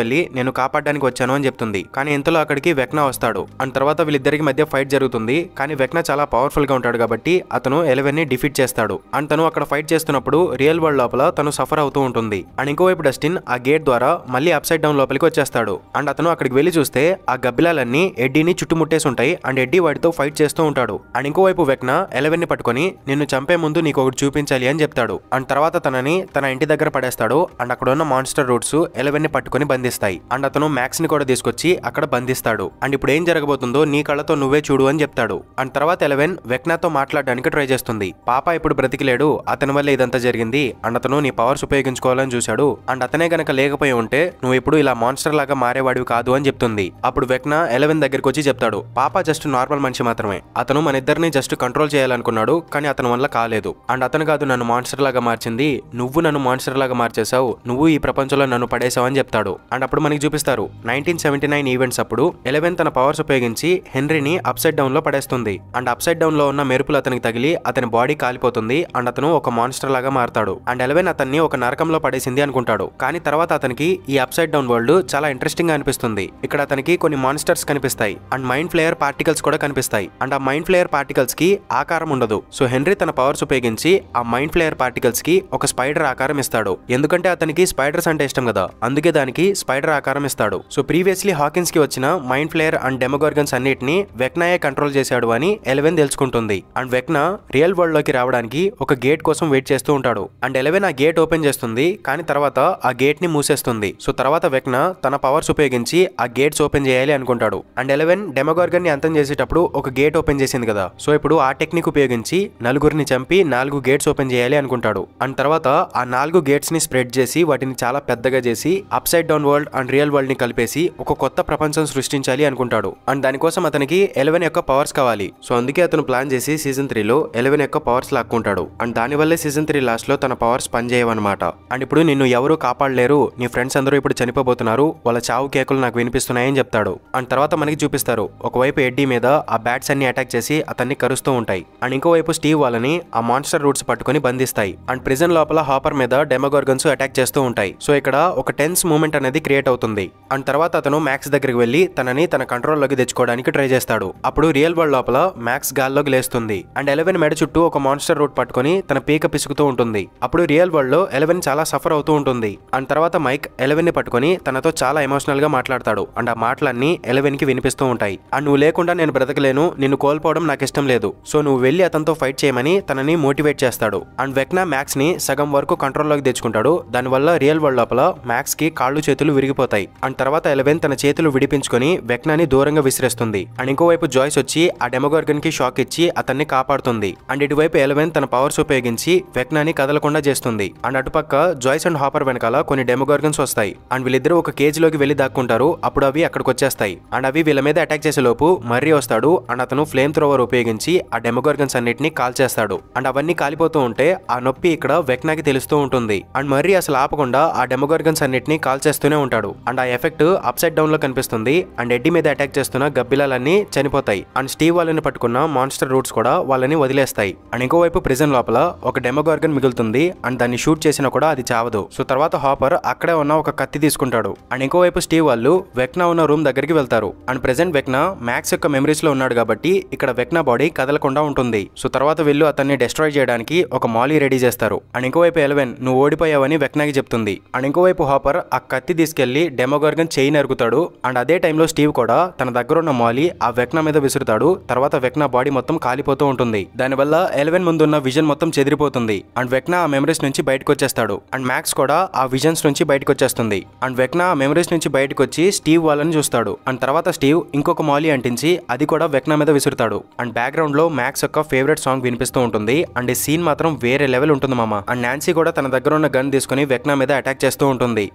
A: వెళ్లి నేను కాపాడడానికి వచ్చాను అని చెప్తుంది. కానీ ఇంతలో అక్కడికి వెక్నా వస్తాడు. అండ్ తర్వాత వీళ్ళిద్దరికి మధ్య ఫైట్ జరుగుతుంది. కానీ వెక్నా చాలా పవర్ఫుల్ గా ఉంటాడు కాబట్టి అతను ఎలెవెన్ ని డిఫీట్ చేస్తాడు. అండ్ తను అక్కడ ఫైట్ చేస్తున్నప్పుడు రియల్ వరల్డ్ లోపల తను సఫర్ అవుతూ ఉంటుంది. అండ్ ఇంకోవైపు డస్టిన్ ఆ గేట్ ద్వారా మళ్ళీ అప్సైడ్ డౌన్ లోపలికి వచ్చేస్తాడు. అండ్ అతను అక్కడికి వెళ్లి చూస్తే ఆ గబ్బిలాలన్నీ ఎడ్డీని చుట్టుముట్టేసి ఉంటాయి. అండ్ ఎడ్డీ వాటితో ఫైట్ చేస్తూ ఉంటాడు. అండ్ ఇంకోవైపు వెక్నా ఎలెవెన్ ని పట్టుకొని నిన్ను చంపే ముందు నీకు ఒకటి చూపించాలి అని చెప్తాడు. అండ్ తర్వాత తనని తన ఇంటి దగ్గర పడేస్తాడు. అండ్ అక్కడ ఉన్న మాన్స్టర్ రూట్స్ ఎలెవెన్ ని పట్టుకొని బంధిస్తాయి. అండ్ అతను మ్యాక్స్ ని కూడా తీసుకొచ్చి అక్కడ బంధిస్తాడు. అండ్ ఇప్పుడు ఏం జరగబోతుందో నీ కళ్ళతో నువ్వే చూడు అని చెప్తాడు. అండ్ తర్వాత ఎలెవెన్ వెక్నాతో మాట్లాడడానికి ట్రై చేస్తుంది. పాప ఇప్పుడు బ్రతికిలేడు, అతని వల్ల ఇదంతా జరిగింది. అండ్ అతను నీ పవర్స్ ఉపయోగించుకోవాలని చూశాడు. అండ్ అతనే గనక లేకపోయి ఉంటే నువ్వు ఇప్పుడు ఇలా మాన్స్టర్ లాగా మారేవాడివి కాదు అని చెప్తుంది. అప్పుడు వెక్నా ఎలెవెన్ దగ్గరికి వచ్చి చెప్తాడు, పాప జస్ట్ నార్మల్ మనిషి మాత్రమే, అతను మన ఇద్దరిని జస్ట్ కంట్రోల్ చేయాలనుకున్నాడు, కానీ అతని వల్ల కాలేదు. అండ్ అతను కాదు నన్ను మాన్స్టర్ లాగా మార్చింది, నువ్వు నన్ను మాన్స్టర్ లాగా మార్చేశావు, నువ్వు ఈ ప్రపంచంలో నన్ను పడేశావు అని చెప్తాడు. అండ్ అప్పుడు మనకి చూపిస్తారు 1979 ఈవెంట్స్ అప్పుడు ఎలెవెన్ తన పవర్స్ ఉపయోగించి హెన్రీని అప్సైడ్ డౌన్ లో పడేస్తుంది. అండ్ అప్సైడ్ డౌన్ లో ఉన్న మెరుపులు అతనికి తగిలి అతని బాడీ కాలిపోతుంది. అండ్ అతను ఒక మాన్స్టర్ లాగా మారతాడు. అండ్ ఎలెవెన్ అతన్ని ఒక నరకంలో పడేసింది అనుకుంటాడు. కానీ తర్వాత అతనికి ఈ అప్సైడ్ డౌన్ వరల్డ్ చాలా ఇంట్రెస్టింగ్ గా అనిపిస్తుంది. ఇక్కడ అతనికి కొన్ని మాన్స్టర్స్ కనిపిస్తాయి. అండ్ మైండ్ ఫ్లేయర్ పార్టికల్స్ కూడా కనిపిస్తాయి. అండ్ ఆ మైండ్ ఫ్లేయర్ పార్టికల్స్ కి ఆకారం ఉండదు. సో హెన్రీ తన పవర్స్ ఉపయోగించి ఆ మైండ్ ఫ్లేయర్ పార్టికల్స్ కి ఒక స్పైడర్ ఆకారం ఇస్తాడు. ఎందుకంటే అతనికి స్పైడర్స్ అంటే ఇష్టం కదా, అందుకే దానికి స్పైడర్ ఆకారం ఇస్తాడు. సో ప్రీవియస్లీ హాకిన్స్ కి వచ్చిన మైండ్ ఫ్లేయర్ అండ్ డెమోగార్గన్స్ అన్నిటిని వెక్నాయే కంట్రోల్ చేశాడు అని ఎలెవెన్ తెలుసుకుంటుంది. అండ్ వెక్నా రియల్ వరల్డ్ లోకి రావడానికి ఒక గేట్ కోసం వెయిట్ చేస్తూ ఉంటాడు. అండ్ ఎలెవెన్ ఆ గేట్ ఓపెన్ చేస్తుంది. కానీ తర్వాత ఆ గేట్ ని మూసేస్తుంది. సో తర్వాత వెక్నా తన పవర్స్ ఉపయోగించి ఆ గేట్స్ ఓపెన్ చేయాలి అనుకుంటాడు. అండ్ ఎలెవెన్ డెమోగార్గన్ ని అంతం చేసేటప్పుడు ఒక గేట్ ఓపెన్ చేసింది కదా, సో ఇప్పుడు ఆ టెక్నిక్ ఉపయోగించి నలుగురిని చంపి 4 గేట్స్ ఓపెన్ చేయాలి అనుకుంటాడు. అండ్ తర్వాత ఆ 4 గేట్స్ ని స్ప్రెడ్ చేసి వాటిని చాలా పెద్దగా చేసి upside down world and real world ని కలిపేసి ఒక కొత్త ప్రపంచం సృష్టించాలి అనుకుంటాడు. అండ్ దానికోసం అతనికి ఎలెవెన్ యొక్క పవర్స్ కావాలి. సో అందుకే అతను ప్లాన్ చేసి సీజన్ 3లో ఎలెవెన్ యొక్క పవర్స్ లాక్కుంటాడు. అండ్ దానివల్లే సీజన్ 3 లాస్ట్ లో తన పవర్స్ పనిచేయవన్నమాట. అండ్ ఇప్పుడు నిన్ను ఎవరూ కాపాడలేరు, నీ ఫ్రెండ్స్ అందరూ ఇప్పుడు చనిపోబోతున్నారు, వాళ్ళ చావు కేకులు నాకు వినిపిస్తున్నాయని చెప్తాడు. అండ్ తర్వాత మనకి చూపిస్తారు ఒకవైపు ఎడ్డీ మీద ఆ బ్యాట్స్ అన్ని అటాక్ చేసి అతన్ని కరుస్తూ ఉంటాయి. అండ్ ఇంకోవైపు స్టీవ్ వాళ్ళని ఆ మాన్స్టర్ రూట్స్ పట్టుకుని బంధిస్తాయి. అండ్ ప్రిజన్ లోపల హాపర్ మీద డెమోగార్గన్స్ అటాక్ చేస్తూ ఉంటాయి. సో ఇక్కడ ఒక టెన్స్ మూమెంట్ అనేది క్రియేట్ అవుతుంది. అండ్ తర్వాత అతను మ్యాక్స్ దగ్గరికి వెళ్లి తనని తన కంట్రోల్ లోకి తెచ్చుకోవడానికి ట్రై చేస్తాడు. అప్పుడు రియల్ వరల్డ్ లోపల మ్యాక్స్ గాల్లోకి లేస్తుంది. అండ్ ఎలెవెన్ మెడ చుట్టూ ఒక మాన్స్టర్ రూట్ పట్టుకుని తన పీక పిసుకుతూ ఉంటుంది. అప్పుడు రియల్ వరల్డ్ లో ఎలెవెన్ చాలా సఫర్ అవుతూ ఉంటుంది. అండ్ తర్వాత మైక్ ఎలెవెన్ ని పట్టుకుని తనతో చాలా ఎమోషనల్ గా మాట్లాడతాడు. అండ్ ఆ మాటలన్నీ ఎలెవెన్ కి వినిపిస్తూ ఉంటాయి. అండ్ నువ్వు లేకుండా నేను బ్రతకలేను, నిన్ను కోల్పోవడం నాకు ఇష్టం లేదు, సో నువ్వు వెళ్లి అతనితో ఫైట్ చేయమని తనని మోటివేట్ చేస్తాడు. అండ్ వెక్నా మ్యాక్స్ ని సగం వరకు కంట్రోల్ లోకి తెచ్చుకుంటాడు. దానివల్ల రియల్ వరల్డ్ లోపల మ్యాక్స్ కి కాళ్ళు చేతులు విరిగిపోతాయి. అండ్ తర్వాత ఎలెవెన్ తన చేతులు విడిపించుకొని వెక్నాని దూరంగా విసిరేస్తుంది. అండ్ ఇంకోవైపు జాయ్స్ వచ్చి ఆ డెమోగార్గన్ కి షాక్ ఇచ్చి అతన్ని కాపాడుతుంది. అండ్ ఇటువైపు ఎలెవెన్ తన పవర్స్ ఉపయోగించి వెక్నాని కదలకుండా చేస్తుంది. అండ్ అటుపక్క జాయ్స్ అండ్ హాపర్ వెనకాల కొన్ని డెమోగార్గన్స్ వస్తాయి. అండ్ వీళ్ళిద్దరూ ఒక కేజ్ లోకి వెళ్లి దాక్కుంటారు. అప్పుడు అవి అక్కడికి వచ్చేస్తాయి. అండ్ అవి వీళ్ళ మీద అటాక్ చేసే లోపు మర్రీ వస్తాడు. అండ్ అతను ఫ్లేమ్ థ్రోవర్ ఉపయోగించి ఆ డెమోగార్గన్స్ అన్నిటిని కాల్చేస్తాడు. అండ్ అవన్నీ కాలిపోతూ ఉంటే ఆ నొప్పి ఇక్కడ వెక్నాకి తెలుస్తూ ఉంటుంది. అండ్ మర్రీ అసలు ఆపకుండా ఆ డెమోగార్గన్స్ అన్నిటిని కాల్చేస్తూనే ఉంటాడు. అండ్ ఆ ఎఫెక్ట్ అప్సైడ్ డౌన్ లో కనిపిస్తుంది. అండ్ ఎడ్డీ మీద అటాక్ చేస్తున్న గబ్బిలాలన్నీ చనిపోతాయి. అండ్ స్టీవ్ వాళ్ళని పట్టుకున్న మాన్స్టర్ రూట్స్ కూడా వాళ్ళని వదిలేస్తాయి. అండ్ ఇంకోవైపు ప్రిజన్ లోపల ఒక డెమోగార్గన్ మిగులుతుంది. అండ్ దాన్ని షూట్ చేసినా కూడా అది చావదు. సో తర్వాత హాపర్ అక్కడే ఉన్న ఒక కత్తి తీసుకుంటాడు. అండ్ ఇంకోవైపు స్టీవ్ వాళ్ళు వెక్నా ఉన్న రూమ్ దగ్గరికి వెళ్తారు. అండ్ ప్రెజెంట్ వెక్నా మ్యాక్స్ యొక్క మెమరీస్ లో ఉన్నాడు కాబట్టి ఇక్కడ వెక్నా బాడీ కదలకుండా ఉంటుంది. సో తర్వాత వీళ్ళు అతన్ని డెస్ట్రాయ్ చేయడానికి ఒక మాలీ రెడీ చేస్తారు. అండ్ ఇంకోవైపు ఎలెవెన్ నువ్వు ఓడిపోయావని వెక్నాకి చెప్తుంది. అండ్ ఇంకోవైపు హాపర్ ఆ కత్తి తీసుకెళ్లి డెమోగార్గన్ చేయి నరుకుతాడు. అండ్ అదే టైంలో స్టీవ్ కూడా తన దగ్గర ఉన్న మాలీ ఆ వెక్నా మీద విసురుతాడు. తర్వాత వెక్నా బాడీ మొత్తం కాలిపోతూ ఉంటుంది. దానివల్ల ఎలెవెన్ ముందున్న విజన్ మొత్తం చెదిరిపోతుంది. అండ్ వెక్నా ఆ మెమరీస్ నుంచి బయటకు వచ్చేస్తాడు. అండ్ మ్యాక్స్ కూడా ఆ విజన్స్ నుంచి బయటకు వచ్చేస్తుంది. అండ్ వెక్నా ఆ మెమరీస్ నుంచి బయటకు వచ్చి స్టీవ్ వాళ్ళని చూస్తాడు. అండ్ తర్వాత స్టీవ్ ఇంకొక మాలీ అంటించి అది కూడా వెక్నా మీద విసురుతాడు. అండ్ బ్యాక్గ్రౌండ్ లో మ్యాక్స్ యొక్క ఫేవరెట్ సాంగ్ వినిపిస్తూ ఉంటుంది. అండ్ ఈ సీన్ మాత్రం వేరే లెవెల్ ఉంటుంది మామ. అండ్ నాన్సీ కూడా తన దగ్గర ఉన్న గన్ తీసుకుని వెక్నా మీద అటాక్ చేస్తూ ఉంటుంది.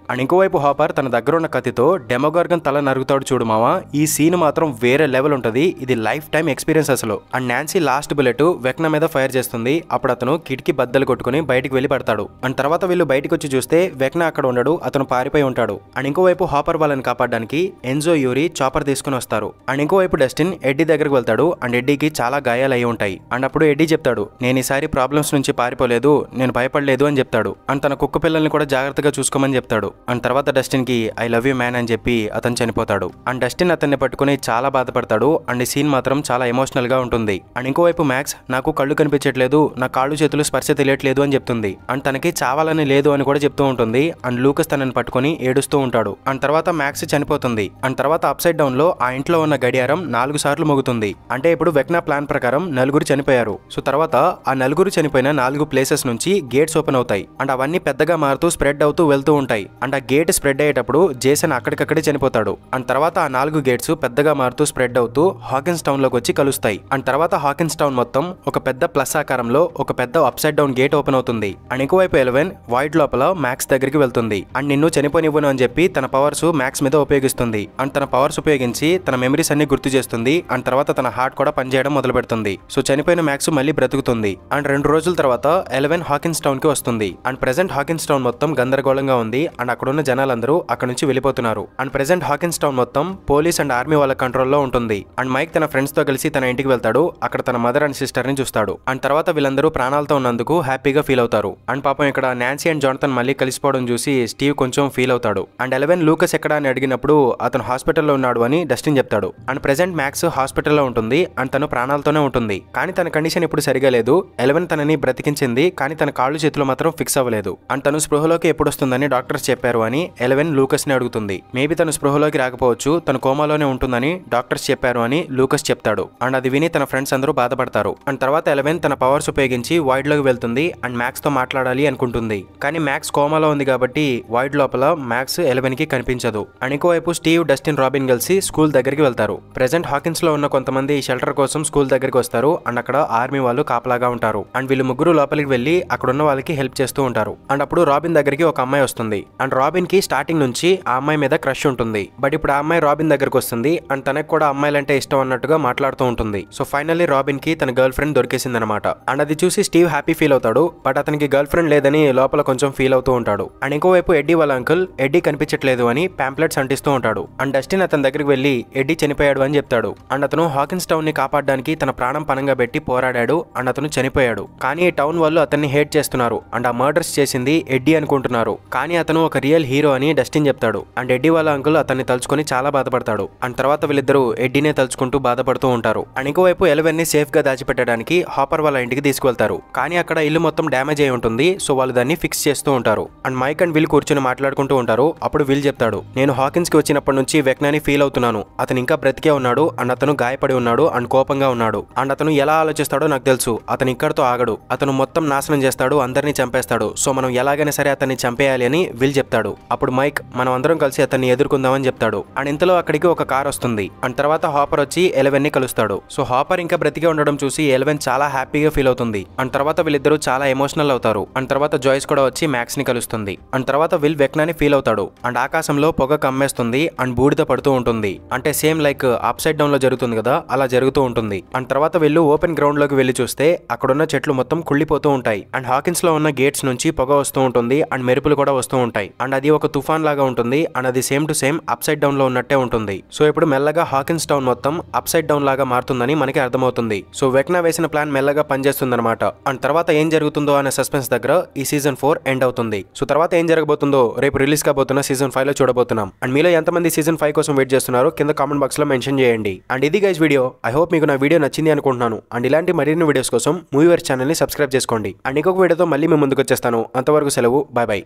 A: అండ్ ఇంకోవైపు హాపర్ తన దగ్గర ఉన్న కత్తితో డెమోగార్గన్ తల నరుగుతాడు చూడు మామ. ఈ సీన్ మాత్రం వేరే లెవెల్ ఉంటుంది. ఇది లైఫ్ టైం ఎక్స్పీరియన్స్ అసలు. అండ్ నాన్సీ లాస్ట్ బుల్లెట్ వెక్నా మీద ఫైర్ చేస్తుంది. అప్పుడు అతను కిటికీ బద్దలు కొట్టుకుని బయటికి వెళ్లి పడతాడు. అండ్ తర్వాత వీళ్ళు బయటకు వచ్చి చూస్తే వెక్నా అక్కడ ఉండడు, అతను పారిపోయి ఉంటాడు. అండ్ ఇంకోవైపు హాపర్ వాళ్ళని కాపాడడానికి ఎన్జో యూరి చాపర్ తీసుకుని వస్తారు. అండ్ ఇంకోవైపు డస్టిన్ ఎడ్డీ దగ్గరికి వెళ్తాడు. అండ్ ఎడ్డీకి చాలా గాయాలు అయి ఉంటాయి. అండ్ అప్పుడు ఎడ్డీ చెప్తాడు, నేను ఈసారి ప్రాబ్లమ్స్ నుంచి పారిపోలేదు, నేను భయపడలేదు అని చెప్తాడు. అండ్ తన కుక్క పిల్లల్ని కూడా జాగ్రత్తగా చూసుకోమని చెప్తాడు. అండ్ తర్వాత డస్టిన్ కి ఐ లవ్ యూ మ్యాన్ అని చెప్పి అతను చనిపోతాడు. అండ్ డస్టిన్ అతన్ని పట్టుకుని చాలా బాధపడతాడు. అండ్ ఈ సీన్ మాత్రం చాలా ఎమోషనల్ గా ఉంటుంది. అండ్ ఇంకోవైపు మ్యాక్స్ నాకు కళ్ళు కనిపించట్లేదు, నా కాళ్ళు చేతులు స్పర్శ తెలియట్లేదు అని చెప్తుంది. అండ్ తనకి చావాలని లేదు అని కూడా చెప్తూ ఉంటుంది. అండ్ లూకస్ తనని పట్టుకుని ఏడుస్తూ ఉంటాడు. అండ్ తర్వాత మ్యాక్స్ చనిపోతుంది. అండ్ తర్వాత అప్సైడ్ డౌన్ లో ఆ ఇంట్లో ఉన్న గడియారం 4 సార్లు మోగుతుంది. అంటే ఇప్పుడు వెక్నా ప్లాన్ ప్రకారం 4 చనిపోయారు. సో తర్వాత ఆ 4 చనిపోయిన 4 ప్లేసెస్ నుంచి గేట్స్ ఓపెన్ అవుతాయి. అండ్ అవన్నీ పెద్దగా మారుతూ స్ప్రెడ్ అవుతూ వెళ్తూ ఉంటాయి. అండ్ ఆ గేట్ స్ప్రెడ్ అయ్యేటప్పుడు జేసన్ అక్కడికక్కడే చనిపోతాడు. అండ్ తర్వాత ఆ 4 గేట్స్ పెద్దగా మారుతూ స్ప్రెడ్ అవుతూ హాకిన్స్ టౌన్ లోకి వచ్చి కలుస్తాయి. అండ్ తర్వాత హాకిన్స్ టౌన్ మొత్తం ఒక పెద్ద ప్లస్ ఆకారంలో ఒక పెద్ద అప్సైడ్ డౌన్ గేట్ ఓపెన్ అవుతుంది. అండ్ ఇంకోవైపు 11 వాయిడ్ లోపల మ్యాక్స్ దగ్గరికి వెళ్తుంది. అండ్ నిన్ను చనిపోనివ్వను అని చెప్పి తన పవర్స్ మ్యాక్స్ మీద ఉపయోగిస్తుంది. అండ్ తన పవర్స్ ఉపయోగించి తన మెమరీస్ అన్ని గుర్తు చేస్తుంది. అండ్ తర్వాత తన హార్ట్ కూడా పనిచేయడం మొదలు పెడుతుంది. సో చనిపోయిన మ్యాక్స్ మళ్ళీ బ్రతుకుతుంది. అండ్ 2 రోజుల తర్వాత 11 హాకిన్స్ టౌన్ కి వస్తుంది. అండ్ ప్రెసెంట్ హాకిన్స్ టౌన్ మొత్తం గందరగోళంగా ఉంది. అండ్ అక్కడున్న జనాలందరూ అక్కడ నుంచి వెళ్ళిపోతున్నారు. అండ్ ప్రెసెంట్ హాకిన్స్ టౌన్ మొత్తం పోలీస్ అండ్ ఆర్మీ వాళ్ళ కంట్రోల్లో ఉంటుంది. అండ్ మైక్ తన ఫ్రెండ్స్ తో కలిసి తన ఇంటికి వెళ్తాడు. అక్కడ తన మదర్ అండ్ సిస్టర్ ని చూస్తాడు. అండ్ తర్వాత వీళ్ళందరూ ప్రాణాలతో ఉన్నందుకు హ్యాపీగా ఫీల్ అవుతారు. అండ్ పాపం ఇక్కడ నాన్సీ అండ్ జానథన్ మళ్ళీ కలిసిపోవడం చూసి స్టీవ్ కొంచెం ఫీల్ అవుతాడు. అండ్ 11 లూకస్ ఎక్కడ అని అడిగినప్పుడు అతను హాస్పిటల్లో ఉన్నాడు అని డస్టిన్ చెప్తాడు. అండ్ ప్రెసెంట్ మ్యాక్స్ హాస్పిటల్లో ఉంటుంది. అండ్ తను ప్రాణాలతోనే ఉంటుంది. కానీ తన కండిషన్ ఇప్పుడు సరిగా లేదు. 11 తనని బ్రతికించింది, కానీ తన కాళ్ళు చేతులు మాత్రం ఫిక్స్ అవ్వలేదు. అండ్ తను స్పృహలోకి ఎప్పుడు వస్తుందని డాక్టర్స్ చెప్పారు అని 11 లూకస్ ని అడుగుతుంది. మేబీ తను స్పృహలోకి రాకపోవచ్చు, తను కోమాలోనే ఉంటుందని డాక్టర్స్ చెప్పారు అని లూకస్ చెప్తాడు. అండ్ అది విని తన ఫ్రెండ్స్ అందరూ బాధపడతారు. అండ్ తర్వాత 11 తన పవర్స్ ఉపయోగించి వాయిడ్ లోకి వెళ్తుంది. అండ్ మ్యాక్స్ తో మాట్లాడాలి అనుకుంటుంది. కానీ మ్యాక్స్ కోమాలో ఉంది కాబట్టి వాయిడ్ లోపల మ్యాక్స్ 11 కి కనిపించదు. అండ్ ఇంకోవైపు స్టీవ్, డస్టిన్, రాబిన్ కలిసి స్కూల్ దగ్గరికి వెళ్తారు. ప్రెసెంట్ హాకిన్స్ లో ఉన్న కొంతమంది షెల్టర్ కోసం స్కూల్ దగ్గరికి వస్తారు. అండ్ అక్కడ ఆర్మీ వాళ్ళు కాపలాగా ఉంటారు. అండ్ వీళ్ళు ముగ్గురు లోపలికి వెళ్లి అక్కడ ఉన్న వాళ్ళకి హెల్ప్ చేస్తూ ఉంటారు. అండ్ అప్పుడు రాబిన్ దగ్గరికి ఒక అమ్మాయి వస్తుంది. అండ్ రాబిన్ కి స్టార్టింగ్ నుంచి ఆ అమ్మాయి మీద క్రష్ ఉంటుంది. బట్ ఇప్పుడు ఆ అమ్మాయి రాబిన్ దగ్గరకు వస్తుంది. అండ్ తనకు కూడా అమ్మాయిలంటే ఇష్టం అన్నట్టుగా మాట్లాడుతూ ఉంటుంది. సో ఫైనల్లీ రాబిన్ కి తన గర్ల్ ఫ్రెండ్ దొరికేసింది అనమాట. అండ్ అది చూసి స్టీవ్ హ్యాపీ ఫీల్ అవుతాడు. బట్ అతనికి గర్ల్ ఫ్రెండ్ లేదని లోపల కొంచెం ఫీల్ అవుతూ ఉంటాడు. అండ్ ఇంకోవైపు ఎడ్డీ వాళ్ళ అంకుల్ ఎడ్డీ కనిపించట్లేదు అని పాంప్లెట్స్ అంటిస్తూ ఉంటాడు. అండ్ డస్టిన్ అతని దగ్గరికి వెళ్లి ఎడ్డీ చనిపోయాడు అని చెప్తాడు. అండ్ అతను హాకిన్స్ టౌన్ ని కాపాడడానికి తన ప్రాణం పనంగా పెట్టి పోరాడాడు. అండ్ అతను చనిపోయాడు. కానీ ఈ టౌన్ వాళ్ళు అతన్ని హేట్ చేస్తున్నారు. అండ్ ఆ మర్డర్స్ చేసింది ఎడ్డీ అనుకుంటున్నారు. కానీ అతను ఒక రియల్ హీరో అని డస్టిన్ చెప్తాడు. అండ్ ఎడ్డీ వాళ్ళ అంకుల్ అతన్ని తలుచుకొని చాలా బాధపడతాడు. అండ్ తర్వాత వీళ్ళిద్దరూ ఎడ్డీనే తలుచుకుంటూ బాధపడుతూ ఉంటారు. అండ్ ఇంకోవైపు 11 ని సేఫ్ గా దాచిపెట్టడానికి హాపర్ వాళ్ళ ఇంటికి తీసుకువెళ్తారు. కానీ అక్కడ ఇల్లు మొత్తం డ్యామేజ్ అయి ఉంటుంది. సో వాళ్ళు దాన్ని ఫిక్స్ చేస్తూ ఉంటారు. అండ్ మైక్ అండ్ విల్ కూర్చొని మాట్లాడుకుంటూ ఉంటారు. అప్పుడు విల్ చెప్తాడు, నేను హాకిన్స్ కి వచ్చినప్పటి నుంచి వెక్నాని ఫీల్ అవుతున్నాను. అతను ఇంకా బ్రతికే ఉన్నాడు. అండ్ అతను గాయపడి ఉన్నాడు. అండ్ కోపంగా ఉన్నాడు. అండ్ అతను ఎలా ఆలోచిస్తాడో నాకు తెలుసు. అతను ఇక్కడతో ఆగడు. అతను మొత్తం నాశనం చేస్తాడు, అందరినీ చంపేస్తాడు. సో మనం ఎలాగైనా సరే అతన్ని చంపేయాలి అని విల్ చెప్తాడు. అప్పుడు మైక్ మనం అందరం కలిసి అతన్ని ఎదుర్కొందామని చెప్తాడు. అండ్ ఇంతలో అక్కడికి ఒక కార్ వస్తుంది. అండ్ తర్వాత హాపర్ వచ్చి 11 ని కలుస్తాడు. సో హాపర్ ఇంకా బ్రతికే ఉండడం చూసి 11 చాలా హ్యాపీగా ఫీల్ అవుతుంది. అండ్ తర్వాత వీళ్ళిద్దరూ చాలా ఎమోషనల్ అవుతారు. అండ్ తర్వాత జాయిస్ కూడా వచ్చి మ్యాక్స్ ని కలుస్తుంది. అండ్ తర్వాత విల్ వెక్నాని ఫీల్ అవుతాడు. అండ్ ఆకాశంలో పొగ కమ్మేస్తుంది. అండ్ బూడిద పడుతూ ఉంటుంది. అంటే సేమ్ లైక్ అప్సైడ్ డౌన్ లో జరుగుతుంది కదా, అలా జరుగుతూ ఉంటుంది. అండ్ తర్వాత వీళ్ళు ఓపెన్ గ్రౌండ్ లోకి వెళ్లి చూస్తే అక్కడున్న చెట్లు మొత్తం కుళ్ళిపోతూ ఉంటాయి. అండ్ హాకిన్స్ లో ఉన్న గేట్స్ నుంచి పొగ వస్తూ ఉంటుంది. అండ్ మెరుపులు కూడా వస్తూ ఉంటాయి. అండ్ అది ఒక తుఫాన్ లాగా ఉంటుంది. అండ్ అది same to same upside down లో ఉన్నట్టే ఉంటుంది. సో ఇప్పుడు మెల్లగా హాకిన్స్ టౌన్ మొత్తం అప్సైడ్ డౌన్ లాగా మారుతుందని మనకి అర్థమవుతుంది. సో వెక్నా వేసిన ప్లాన్ మెల్లగా పనిచేస్తుంది అనమాట. అండ్ తర్వాత ఏం జరుగుతుందో అనే సస్పెన్స్ దగ్గర ఈ సీజన్ 4 ఎండ్ అవుతుంది. సో తర్వాత ఏం జరగబోతుందో రేపు రిలీజ్ కాబోతున్న సీజన్ 5 లో చూడబోతున్నాం. అండ్ మీలో ఎంతమంది సీజన్ 5 కోసం వెయిట్ చేస్తున్నారో కింద కామెంట్ బాక్స్ లో మెన్షన్ చేయండి. అండ్ ఇది గైస్ వీడియో. ఐ హోప్ మీకు నా వీడియో నచ్చింది అనుకుంటున్నాను. అండ్ ఇలాంటి మరిన్ని వీడియోస్ కోసం మూవీవర్స్ ఛానల్ ని సబ్స్క్రైబ్ చేసుకోండి. అండ్ ఇంకొక వీడియోతో మళ్ళీ మేము ముందుకు వచ్చేస్తాను. అంతవరకు సెలవు. Bye bye.